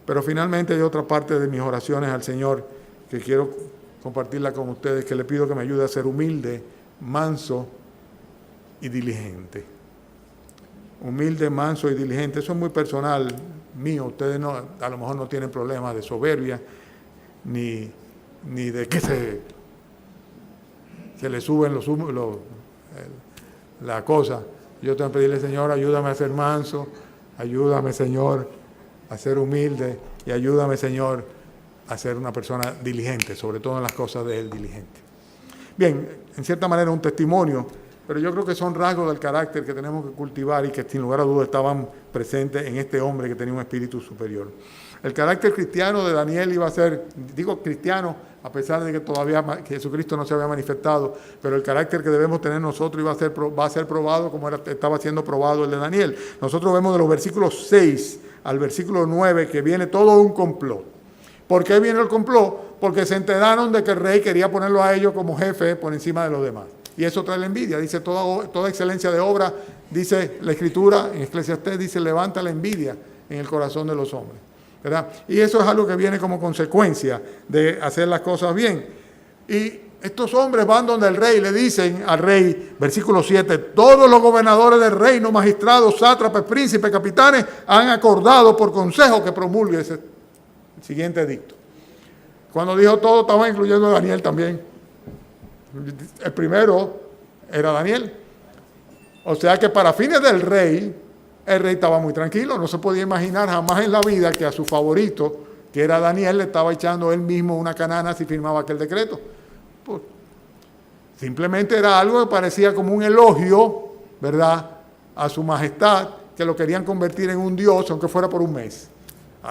Pero finalmente hay otra parte de mis oraciones al Señor que quiero compartirla con ustedes, que le pido que me ayude a ser humilde, manso y diligente. Humilde, manso y diligente. Eso es muy personal mío. Ustedes a lo mejor no tienen problemas de soberbia, ni de que se le suben la cosa. Yo tengo que pedirle, Señor, ayúdame a ser manso, ayúdame, Señor, a ser humilde y ayúdame, Señor, a ser una persona diligente, sobre todo en las cosas de Él, diligente. Bien, en cierta manera un testimonio. pero yo creo que son rasgos del carácter que tenemos que cultivar y que sin lugar a dudas estaban presentes en este hombre que tenía un espíritu superior. El carácter cristiano de Daniel iba a ser, digo cristiano, a pesar de que todavía Jesucristo no se había manifestado, pero el carácter que debemos tener nosotros va a ser probado como estaba siendo probado el de Daniel. Nosotros vemos de los versículos 6 al versículo 9 que viene todo un complot. ¿Por qué viene el complot? Porque se enteraron de que el rey quería ponerlo a ellos como jefe por encima de los demás. Y eso trae la envidia. Dice, toda excelencia de obra, dice la Escritura, en Eclesiastés, dice, levanta la envidia en el corazón de los hombres, ¿verdad? Y eso es algo que viene como consecuencia de hacer las cosas bien. Y estos hombres van donde el rey, le dicen al rey, versículo 7, todos los gobernadores del reino, magistrados, sátrapes, príncipes, capitanes, han acordado por consejo que promulgue ese siguiente edicto. Cuando dijo todo, estaba incluyendo a Daniel también. El primero era Daniel. O sea que para fines del rey, el rey estaba muy tranquilo. No se podía imaginar jamás en la vida que a su favorito, que era Daniel, le estaba echando él mismo una canana si firmaba aquel decreto. Pues, simplemente era algo que parecía como un elogio, ¿verdad?, a su majestad, que lo querían convertir en un dios, aunque fuera por un mes.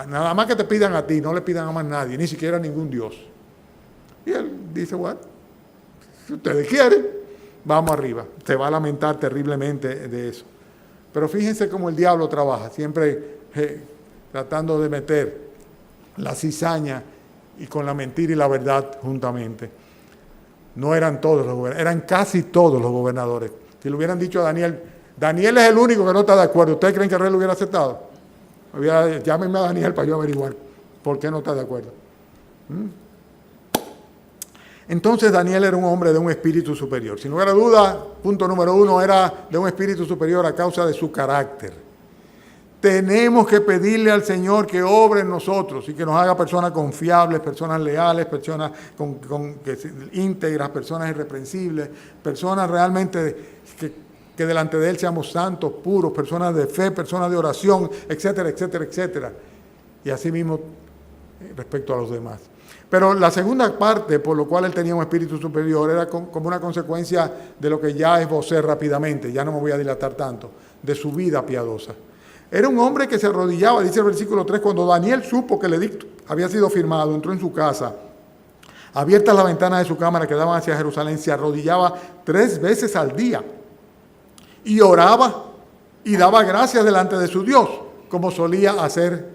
Nada más que te pidan a ti, no le pidan a más nadie, ni siquiera a ningún dios. Y él dice, bueno, si ustedes quieren, vamos arriba. Se va a lamentar terriblemente de eso. Pero fíjense cómo el diablo trabaja, siempre tratando de meter la cizaña y con la mentira y la verdad juntamente. No eran todos los gobernadores, eran casi todos los gobernadores. Si le hubieran dicho a Daniel, Daniel es el único que no está de acuerdo, ¿ustedes creen que el rey lo hubiera aceptado? Llámenme a Daniel para yo averiguar por qué no está de acuerdo. Entonces Daniel era un hombre de un espíritu superior. Sin lugar a duda, punto número 1, era de un espíritu superior a causa de su carácter. Tenemos que pedirle al Señor que obre en nosotros y que nos haga personas confiables, personas leales, personas íntegras, personas irreprensibles, personas realmente que delante de Él seamos santos, puros, personas de fe, personas de oración, etcétera, etcétera, etcétera. Y así mismo respecto a los demás. Pero la segunda parte, por lo cual él tenía un espíritu superior, era como una consecuencia de lo que ya esbocé rápidamente, ya no me voy a dilatar tanto, de su vida piadosa. Era un hombre que se arrodillaba, dice el versículo 3, cuando Daniel supo que el edicto había sido firmado, entró en su casa, abiertas las ventanas de su cámara que daban hacia Jerusalén, se arrodillaba 3 veces al día y oraba y daba gracias delante de su Dios, como solía hacer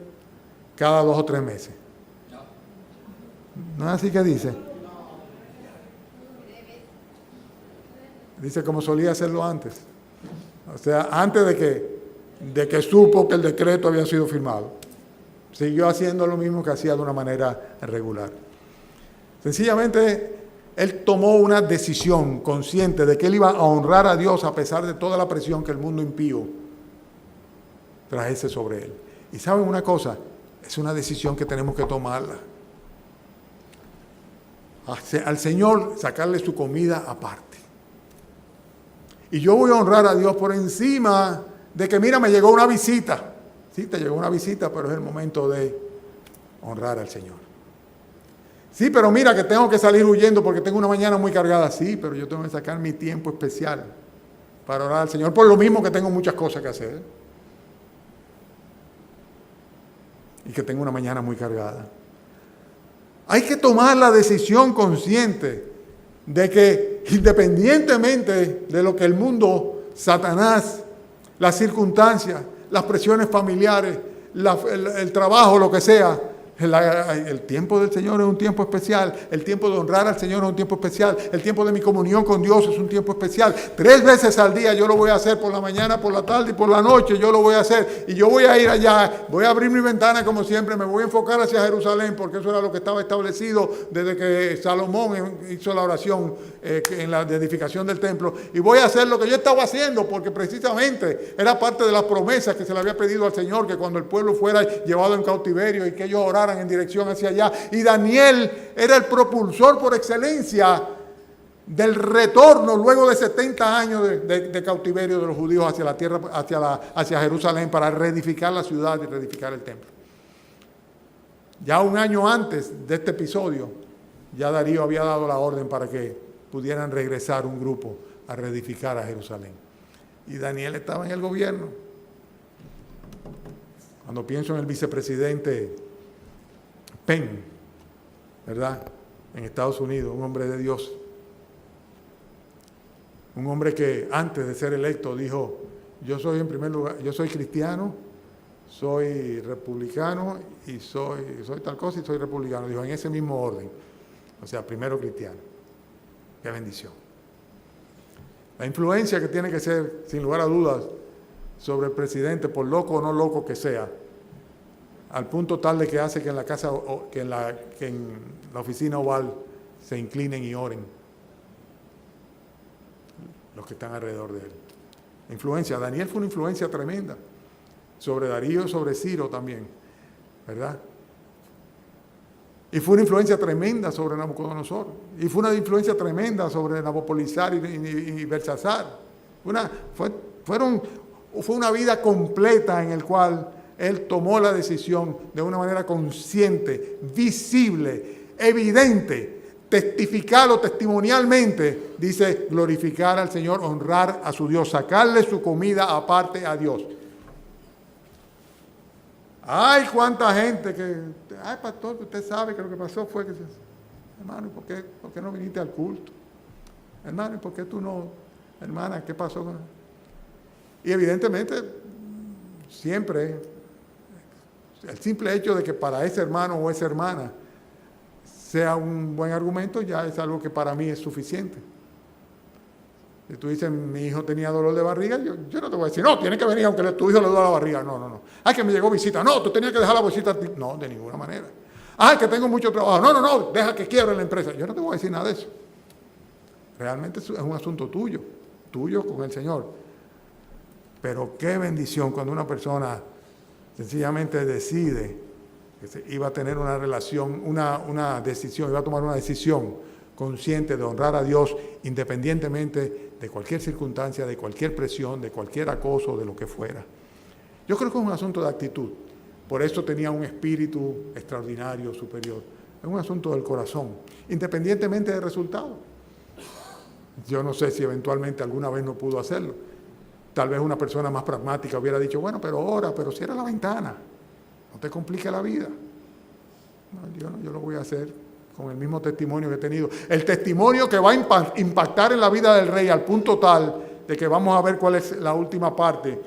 cada 2 o 3 meses. ¿No es así que dice? Dice como solía hacerlo antes. O sea, antes de que supo que el decreto había sido firmado. Siguió haciendo lo mismo que hacía de una manera regular. Sencillamente, él tomó una decisión consciente de que él iba a honrar a Dios a pesar de toda la presión que el mundo impío trajese sobre él. Y ¿saben una cosa? Es una decisión que tenemos que tomarla. Al Señor sacarle su comida aparte. Y yo voy a honrar a Dios por encima de que, mira, me llegó una visita. Sí, te llegó una visita, pero es el momento de honrar al Señor. Sí, pero mira que tengo que salir huyendo porque tengo una mañana muy cargada. Sí, pero yo tengo que sacar mi tiempo especial para orar al Señor, por lo mismo que tengo muchas cosas que hacer. Y que tengo una mañana muy cargada. Hay que tomar la decisión consciente de que independientemente de lo que el mundo, Satanás, las circunstancias, las presiones familiares, el trabajo, lo que sea, el tiempo del Señor es un tiempo especial, el tiempo de honrar al Señor es un tiempo especial, el tiempo de mi comunión con Dios es un tiempo especial. 3 veces al día yo lo voy a hacer, por la mañana, por la tarde y por la noche yo lo voy a hacer. Y yo voy a ir allá, voy a abrir mi ventana como siempre, me voy a enfocar hacia Jerusalén porque eso era lo que estaba establecido desde que Salomón hizo la oración en la edificación del templo. Y voy a hacer lo que yo estaba haciendo porque precisamente era parte de las promesas que se le había pedido al Señor, que cuando el pueblo fuera llevado en cautiverio y que ellos oraran en dirección hacia allá. Y Daniel era el propulsor por excelencia del retorno luego de 70 años de cautiverio de los judíos hacia la tierra, hacia Jerusalén, para reedificar la ciudad y reedificar el templo. Ya un año antes de este episodio, ya Darío había dado la orden para que pudieran regresar un grupo a reedificar a Jerusalén. Y Daniel estaba en el gobierno. Cuando pienso en el vicepresidente Penn, ¿verdad?, en Estados Unidos, un hombre de Dios, un hombre que antes de ser electo dijo: yo soy, en primer lugar, yo soy cristiano, soy republicano y soy tal cosa y soy republicano. Dijo en ese mismo orden. O sea, primero cristiano. Qué bendición. La influencia que tiene que ser, sin lugar a dudas, sobre el presidente, por loco o no loco que sea, al punto tal de que hace que en la casa, que en la oficina oval se inclinen y oren los que están alrededor de él. Influencia. Daniel fue una influencia tremenda sobre Darío y sobre Ciro también, ¿verdad? Y fue una influencia tremenda sobre Nabucodonosor. Y fue una influencia tremenda sobre Nabopolassar y Belsasar. Fue una vida completa en la cual él tomó la decisión de una manera consciente, visible, evidente, testificarlo testimonialmente, dice: glorificar al Señor, honrar a su Dios, sacarle su comida aparte a Dios. Ay, cuánta gente que, ay, pastor, usted sabe que lo que pasó fue que, hermano, ¿por qué no viniste al culto? Hermano, ¿por qué tú no? Hermana, ¿qué pasó? Y evidentemente, siempre, el simple hecho de que para ese hermano o esa hermana sea un buen argumento, ya es algo que para mí es suficiente. Si tú dices: mi hijo tenía dolor de barriga, yo no te voy a decir: no, tienes que venir aunque tu hijo le duele la barriga. No. Ay, que me llegó visita. No, tú tenías que dejar la visita. No, de ninguna manera. Ay, que tengo mucho trabajo. No, deja que quiebre la empresa. Yo no te voy a decir nada de eso. Realmente es un asunto tuyo con el Señor. Pero qué bendición cuando una persona sencillamente decide que iba a tener una relación, una decisión, iba a tomar una decisión consciente de honrar a Dios independientemente de cualquier circunstancia, de cualquier presión, de cualquier acoso, de lo que fuera. Yo creo que es un asunto de actitud. Por eso tenía un espíritu extraordinario, superior. Es un asunto del corazón, independientemente del resultado. Yo no sé si eventualmente alguna vez no pudo hacerlo. Tal vez una persona más pragmática hubiera dicho: bueno, pero cierra la ventana, no te complique la vida. No, yo lo voy a hacer con el mismo testimonio que he tenido. El testimonio que va a impactar en la vida del rey al punto tal de que vamos a ver cuál es la última parte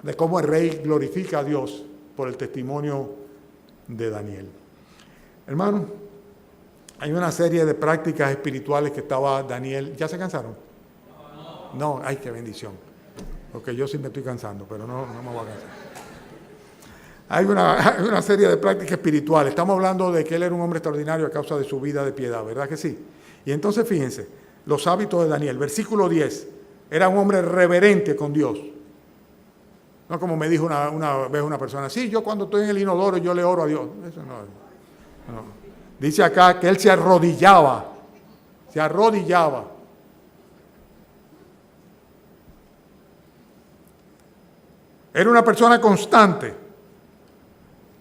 de cómo el rey glorifica a Dios por el testimonio de Daniel. Hermano, hay una serie de prácticas espirituales que estaba Daniel. ¿Ya se cansaron? No, ay, qué bendición. Porque yo sí me estoy cansando, pero no me voy a cansar. Hay una serie de prácticas espirituales. Estamos hablando de que él era un hombre extraordinario a causa de su vida de piedad, ¿verdad que sí? Y entonces fíjense, los hábitos de Daniel. Versículo 10, era un hombre reverente con Dios. No como me dijo una vez una persona: sí, yo cuando estoy en el inodoro yo le oro a Dios. Eso no. Dice acá que él se arrodillaba. Era una persona constante.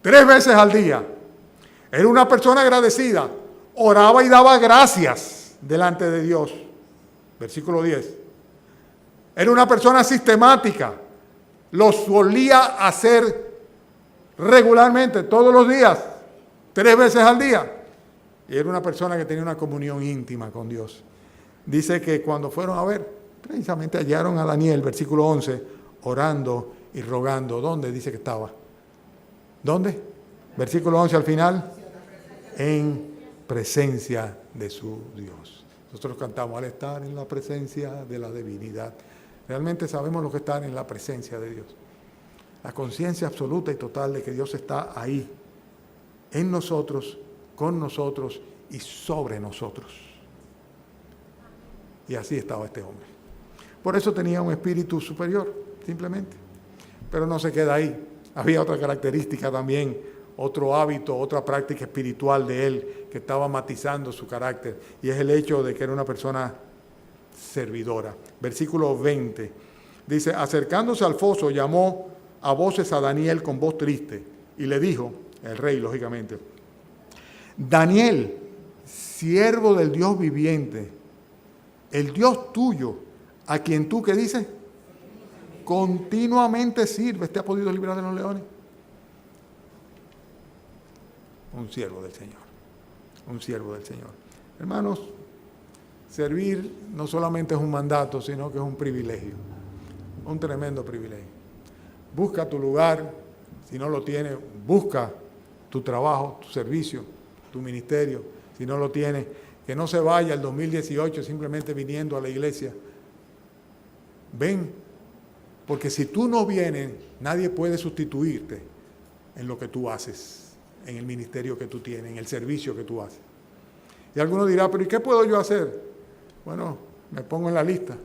3 veces al día. Era una persona agradecida. Oraba y daba gracias delante de Dios. Versículo 10. Era una persona sistemática. Lo solía hacer regularmente, todos los días, 3 veces al día. Y era una persona que tenía una comunión íntima con Dios. Dice que cuando fueron a ver, precisamente hallaron a Daniel, versículo 11, orando y rogando. ¿Dónde dice que estaba? ¿Dónde? Versículo 11 al final. En presencia de su Dios. Nosotros cantamos: al estar en la presencia de la divinidad. Realmente sabemos lo que es estar en la presencia de Dios. La conciencia absoluta y total de que Dios está ahí, en nosotros, con nosotros y sobre nosotros. Y así estaba este hombre. Por eso tenía un espíritu superior, simplemente. Pero no se queda ahí. Había otra característica también, otro hábito, otra práctica espiritual de él que estaba matizando su carácter, y es el hecho de que era una persona servidora. Versículo 20, dice: acercándose al foso, llamó a voces a Daniel con voz triste, y le dijo, el rey lógicamente: Daniel, siervo del Dios viviente, el Dios tuyo, a quien tú, ¿qué dices? Continuamente sirves, ¿te ha podido librar de los leones? Un siervo del Señor, un siervo del Señor. Hermanos, servir no solamente es un mandato, sino que es un privilegio, un tremendo privilegio. Busca tu lugar, si no lo tienes, busca tu trabajo, tu servicio, tu ministerio, si no lo tienes, que no se vaya el 2018 simplemente viniendo a la iglesia. Ven, porque si tú no vienes, nadie puede sustituirte en lo que tú haces, en el ministerio que tú tienes, en el servicio que tú haces. Y alguno dirá, pero ¿y qué puedo yo hacer? Bueno, me pongo en la lista.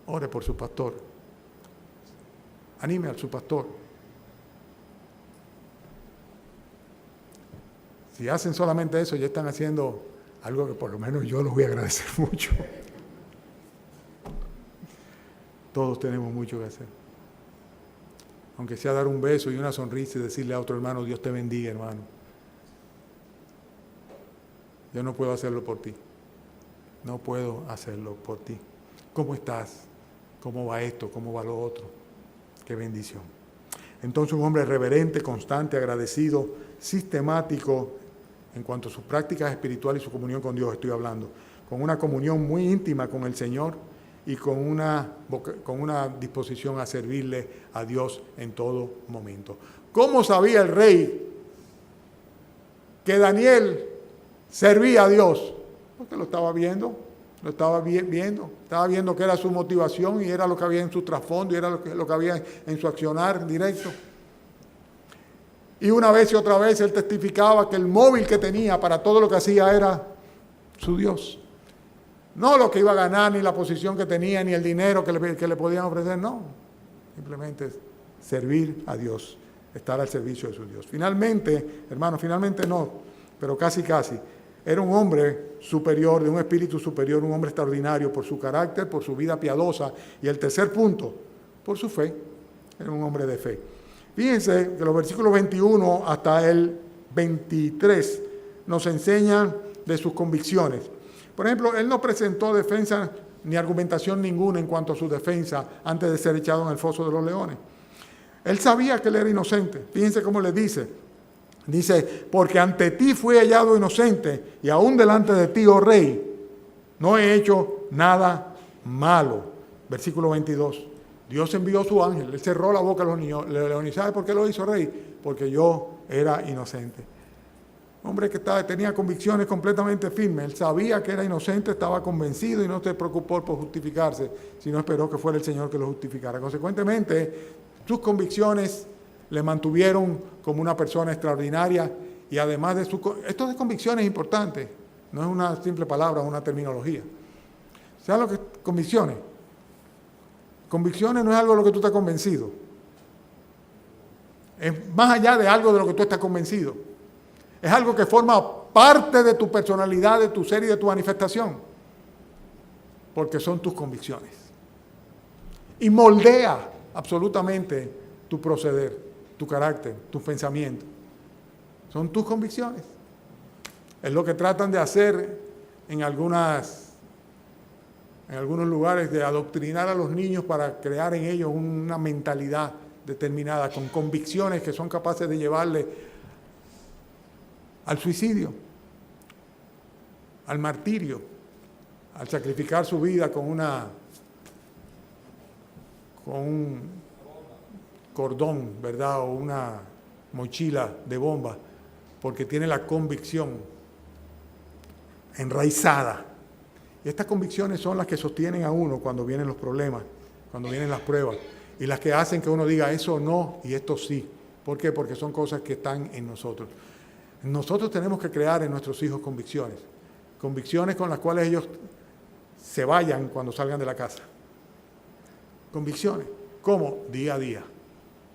Ore por su pastor. Anime a su pastor. Si hacen solamente eso, ya están haciendo algo que por lo menos yo los voy a agradecer mucho. Todos tenemos mucho que hacer. Aunque sea dar un beso y una sonrisa y decirle a otro hermano, Dios te bendiga, hermano. Yo no puedo hacerlo por ti. No puedo hacerlo por ti. ¿Cómo estás? ¿Cómo va esto? ¿Cómo va lo otro? Qué bendición. Entonces un hombre reverente, constante, agradecido, sistemático en cuanto a sus prácticas espirituales y su comunión con Dios, estoy hablando, con una comunión muy íntima con el Señor y con una disposición a servirle a Dios en todo momento. ¿Cómo sabía el rey que Daniel servía a Dios? Porque lo estaba viendo, estaba viendo que era su motivación y era lo que había en su trasfondo y era lo que había en su accionar directo. Y una vez y otra vez él testificaba que el móvil que tenía para todo lo que hacía era su Dios. No lo que iba a ganar, ni la posición que tenía, ni el dinero que le podían ofrecer, no. Simplemente servir a Dios, estar al servicio de su Dios. Finalmente, hermano, finalmente no, pero casi, era un hombre superior, de un espíritu superior, un hombre extraordinario por su carácter, por su vida piadosa. Y el tercer punto, por su fe. Era un hombre de fe. Fíjense que los versículos 21 hasta el 23 nos enseñan de sus convicciones. Por ejemplo, él no presentó defensa ni argumentación ninguna en cuanto a su defensa antes de ser echado en el foso de los leones. Él sabía que él era inocente. Fíjense cómo le dice. Dice, porque ante ti fui hallado inocente y aún delante de ti, oh rey, no he hecho nada malo. Versículo 22. Dios envió su ángel, él cerró la boca a los leones. ¿Sabe por qué lo hizo, rey? Porque yo era inocente. Hombre que tenía convicciones completamente firmes. Él sabía que era inocente, estaba convencido y no se preocupó por justificarse, sino esperó que fuera el Señor que lo justificara. Consecuentemente, sus convicciones le mantuvieron como una persona extraordinaria y además de esto de convicciones es importante, no es una simple palabra, es una terminología. ¿Sabes lo que es convicciones? Convicciones no es algo de lo que tú estás convencido. Es más allá de algo de lo que tú estás convencido. Es algo que forma parte de tu personalidad, de tu ser y de tu manifestación. Porque son tus convicciones. Y moldea absolutamente tu proceder, tu carácter, tus pensamientos. Son tus convicciones. Es lo que tratan de hacer en algunos lugares, de adoctrinar a los niños para crear en ellos una mentalidad determinada, con convicciones que son capaces de llevarle al suicidio, al martirio, al sacrificar su vida con un cordón, ¿verdad? O una mochila de bomba, porque tiene la convicción enraizada. Y estas convicciones son las que sostienen a uno cuando vienen los problemas, cuando vienen las pruebas, y las que hacen que uno diga eso no y esto sí. ¿Por qué? Porque son cosas que están en nosotros. Nosotros tenemos que crear en nuestros hijos convicciones, convicciones con las cuales ellos se vayan cuando salgan de la casa. Convicciones. ¿Cómo? Día a día,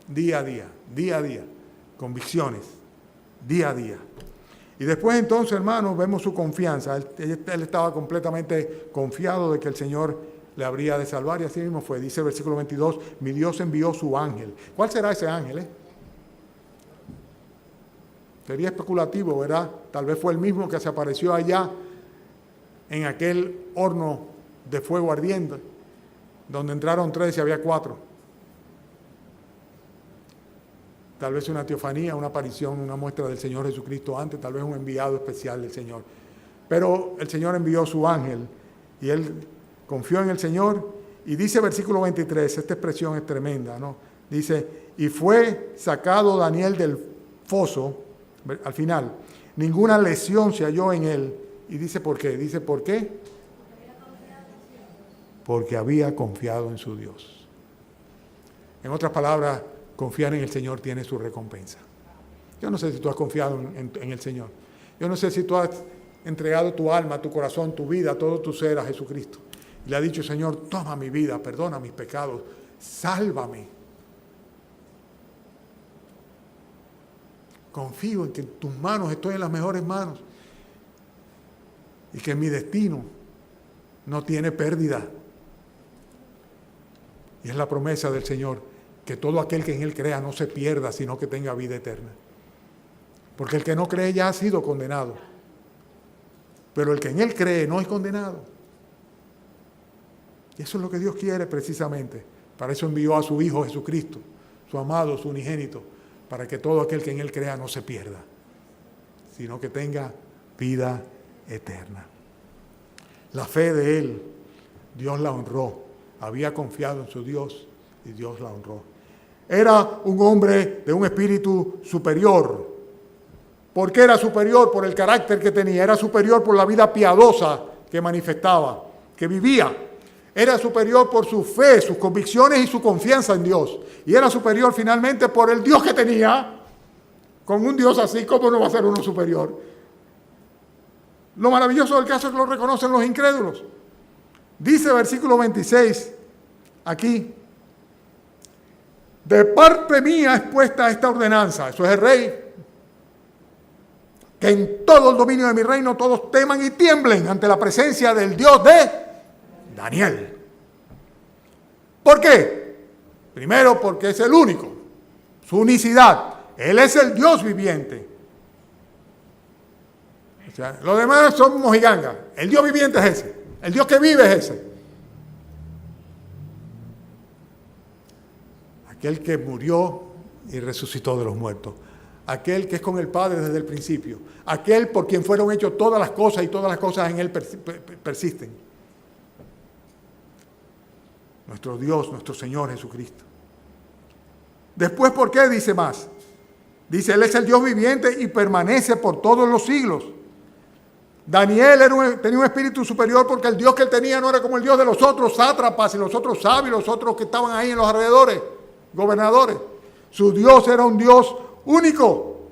día a día, día a día. Convicciones, día a día. Y después entonces, hermanos, vemos su confianza. Él estaba completamente confiado de que el Señor le habría de salvar y así mismo fue. Dice el versículo 22, mi Dios envió su ángel. ¿Cuál será ese ángel? Sería especulativo, ¿verdad? Tal vez fue el mismo que se apareció allá en aquel horno de fuego ardiente, donde entraron 3 y había 4. Tal vez una teofanía, una aparición, una muestra del Señor Jesucristo antes, tal vez un enviado especial del Señor. Pero el Señor envió su ángel y él confió en el Señor. Y dice versículo 23, esta expresión es tremenda, ¿no? Dice, y fue sacado Daniel del foso, al final, ninguna lesión se halló en él. Y dice, ¿por qué? Dice, ¿por qué? Porque había confiado en su Dios. En otras palabras, confiar en el Señor tiene su recompensa. Yo no sé si tú has confiado en el Señor. Yo no sé si tú has entregado tu alma, tu corazón, tu vida, todo tu ser a Jesucristo. Y le has dicho, Señor, toma mi vida, perdona mis pecados, sálvame. Confío en que en tus manos estoy en las mejores manos. Y que mi destino no tiene pérdida. Y es la promesa del Señor, que todo aquel que en Él crea no se pierda, sino que tenga vida eterna. Porque el que no cree ya ha sido condenado. Pero el que en Él cree no es condenado. Y eso es lo que Dios quiere precisamente. Para eso envió a su Hijo Jesucristo, su amado, su unigénito, para que todo aquel que en Él crea no se pierda, sino que tenga vida eterna. La fe de Él, Dios la honró. Había confiado en su Dios y Dios la honró. Era un hombre de un espíritu superior. ¿Por qué era superior? Por el carácter que tenía. Era superior por la vida piadosa que manifestaba, que vivía. Era superior por su fe, sus convicciones y su confianza en Dios. Y era superior finalmente por el Dios que tenía. Con un Dios así, ¿cómo no va a ser uno superior? Lo maravilloso del caso es que lo reconocen los incrédulos. Dice versículo 26, aquí, de parte mía es puesta esta ordenanza, eso es el rey, que en todo el dominio de mi reino todos teman y tiemblen ante la presencia del Dios de Daniel. ¿Por qué? Primero porque es el único, su unicidad, Él es el Dios viviente. O sea, los demás son mojigangas, el Dios viviente es ese. El Dios que vive es ese. Aquel que murió y resucitó de los muertos. Aquel que es con el Padre desde el principio. Aquel por quien fueron hechas todas las cosas y todas las cosas en Él persisten. Nuestro Dios, nuestro Señor Jesucristo. Después, ¿por qué? Dice más. Dice, Él es el Dios viviente y permanece por todos los siglos. Daniel tenía un espíritu superior porque el Dios que él tenía no era como el Dios de los otros sátrapas y los otros sabios, los otros que estaban ahí en los alrededores, gobernadores. Su Dios era un Dios único.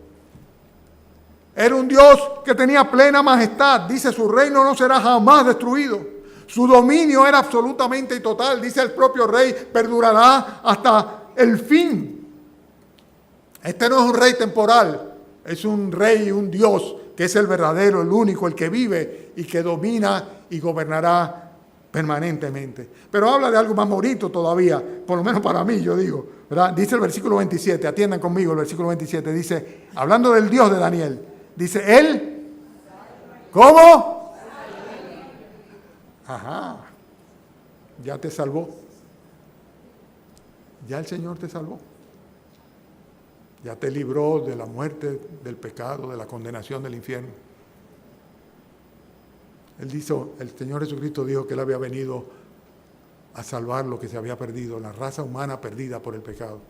Era un Dios que tenía plena majestad. Dice, su reino no será jamás destruido. Su dominio era absolutamente y total. Dice el propio rey, perdurará hasta el fin. Este no es un rey temporal, es un rey, un Dios que es el verdadero, el único, el que vive y que domina y gobernará permanentemente. Pero habla de algo más bonito todavía, por lo menos para mí, yo digo, ¿verdad? Dice el versículo 27, atiendan conmigo el versículo 27, dice, hablando del Dios de Daniel, dice, Él, ¿cómo? Ajá, ya te salvó. Ya el Señor te salvó. Ya te libró de la muerte, del pecado, de la condenación del infierno. El Señor Jesucristo dijo que Él había venido a salvar lo que se había perdido, la raza humana perdida por el pecado.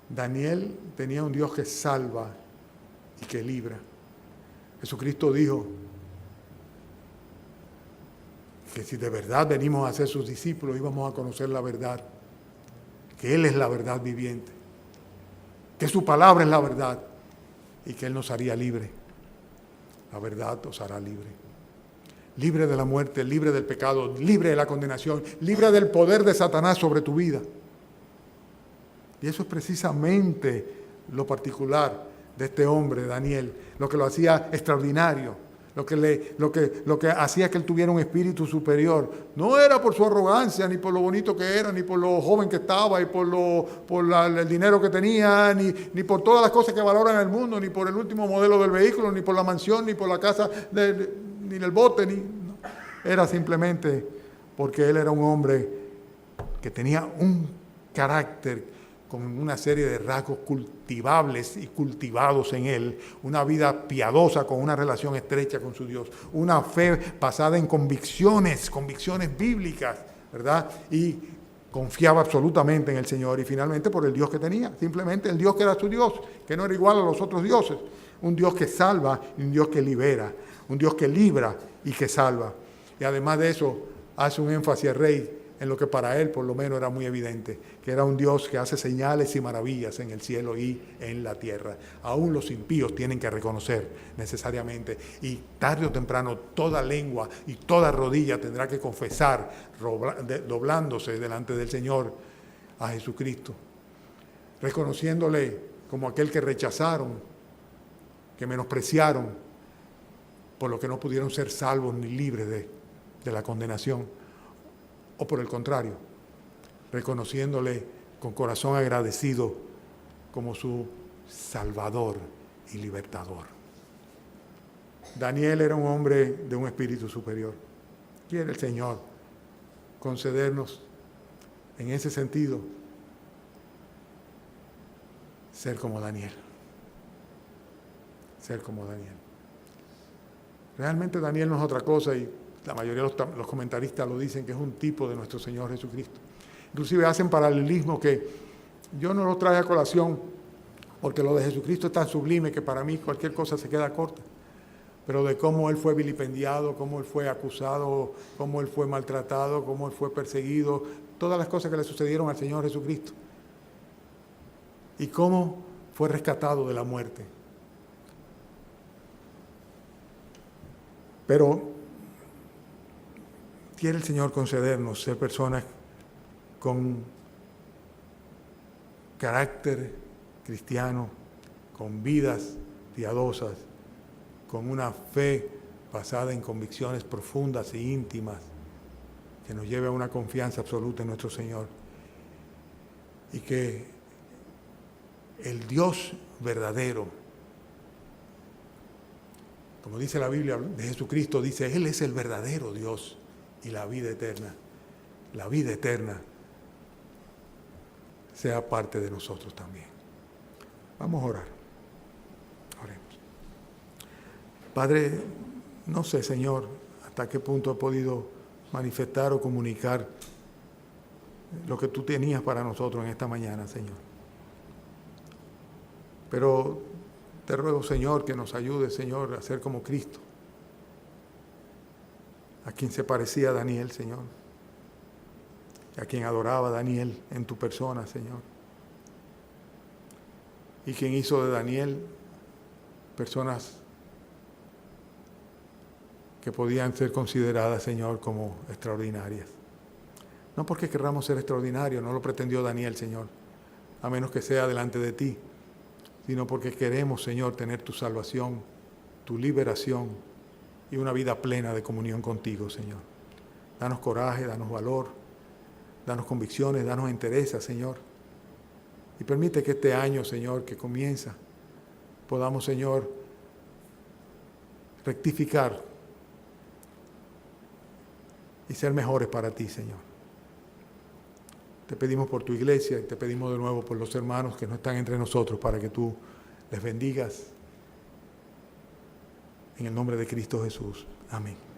Daniel tenía un Dios que salva y que libra. Jesucristo dijo que si de verdad venimos a ser sus discípulos, íbamos a conocer la verdad. Que Él es la verdad viviente, que su palabra es la verdad y que Él nos haría libre. La verdad os hará libre. Libre de la muerte, libre del pecado, libre de la condenación, libre del poder de Satanás sobre tu vida. Y eso es precisamente lo particular de este hombre, Daniel, lo que lo hacía extraordinario, lo que hacía que él tuviera un espíritu superior, no era por su arrogancia, ni por lo bonito que era, ni por lo joven que estaba, y por el dinero que tenía, ni por todas las cosas que valoran en el mundo, ni por el último modelo del vehículo, ni por la mansión, ni por la casa, ni el bote, no. Era simplemente porque él era un hombre que tenía un carácter con una serie de rasgos cultivables y cultivados en él, una vida piadosa con una relación estrecha con su Dios, una fe basada en convicciones bíblicas, ¿verdad? Y confiaba absolutamente en el Señor y finalmente por el Dios que tenía, simplemente el Dios que era su Dios, que no era igual a los otros dioses, un Dios que salva y un Dios que libera, un Dios que libra y que salva. Y además de eso, hace un énfasis al rey en lo que para él por lo menos era muy evidente, que era un Dios que hace señales y maravillas en el cielo y en la tierra. Aún los impíos tienen que reconocer necesariamente, y tarde o temprano toda lengua y toda rodilla tendrá que confesar, doblándose delante del Señor, a Jesucristo, reconociéndole como aquel que rechazaron, que menospreciaron, por lo que no pudieron ser salvos ni libres de la condenación. O por el contrario, reconociéndole con corazón agradecido como su Salvador y Libertador. Daniel era un hombre de un espíritu superior. Quiere el Señor concedernos en ese sentido ser como Daniel. Ser como Daniel. Realmente Daniel no es otra cosa, y la mayoría de los comentaristas lo dicen, que es un tipo de nuestro Señor Jesucristo. Inclusive hacen paralelismo que yo no lo traje a colación porque lo de Jesucristo es tan sublime que para mí cualquier cosa se queda corta. Pero de cómo Él fue vilipendiado, cómo Él fue acusado, cómo Él fue maltratado, cómo Él fue perseguido, todas las cosas que le sucedieron al Señor Jesucristo. Y cómo fue rescatado de la muerte. Pero quiere el Señor concedernos ser personas con carácter cristiano, con vidas piadosas, con una fe basada en convicciones profundas e íntimas, que nos lleve a una confianza absoluta en nuestro Señor. Y que el Dios verdadero, como dice la Biblia de Jesucristo, dice, Él es el verdadero Dios y la vida eterna sea parte de nosotros también. Vamos a orar. Oremos. Padre, no sé, Señor, hasta qué punto he podido manifestar o comunicar lo que tú tenías para nosotros en esta mañana, Señor. Pero te ruego, Señor, que nos ayude, Señor, a ser como Cristo, a quien se parecía a Daniel, Señor, a quien adoraba a Daniel en tu persona, Señor, y quien hizo de Daniel personas que podían ser consideradas, Señor, como extraordinarias. No porque querramos ser extraordinarios, no lo pretendió Daniel, Señor, a menos que sea delante de ti, sino porque queremos, Señor, tener tu salvación, tu liberación y una vida plena de comunión contigo, Señor. Danos coraje, danos valor, danos convicciones, danos entereza, Señor. Y permite que este año, Señor, que comienza, podamos, Señor, rectificar y ser mejores para ti, Señor. Te pedimos por tu iglesia y te pedimos de nuevo por los hermanos que no están entre nosotros, para que tú les bendigas. En el nombre de Cristo Jesús. Amén.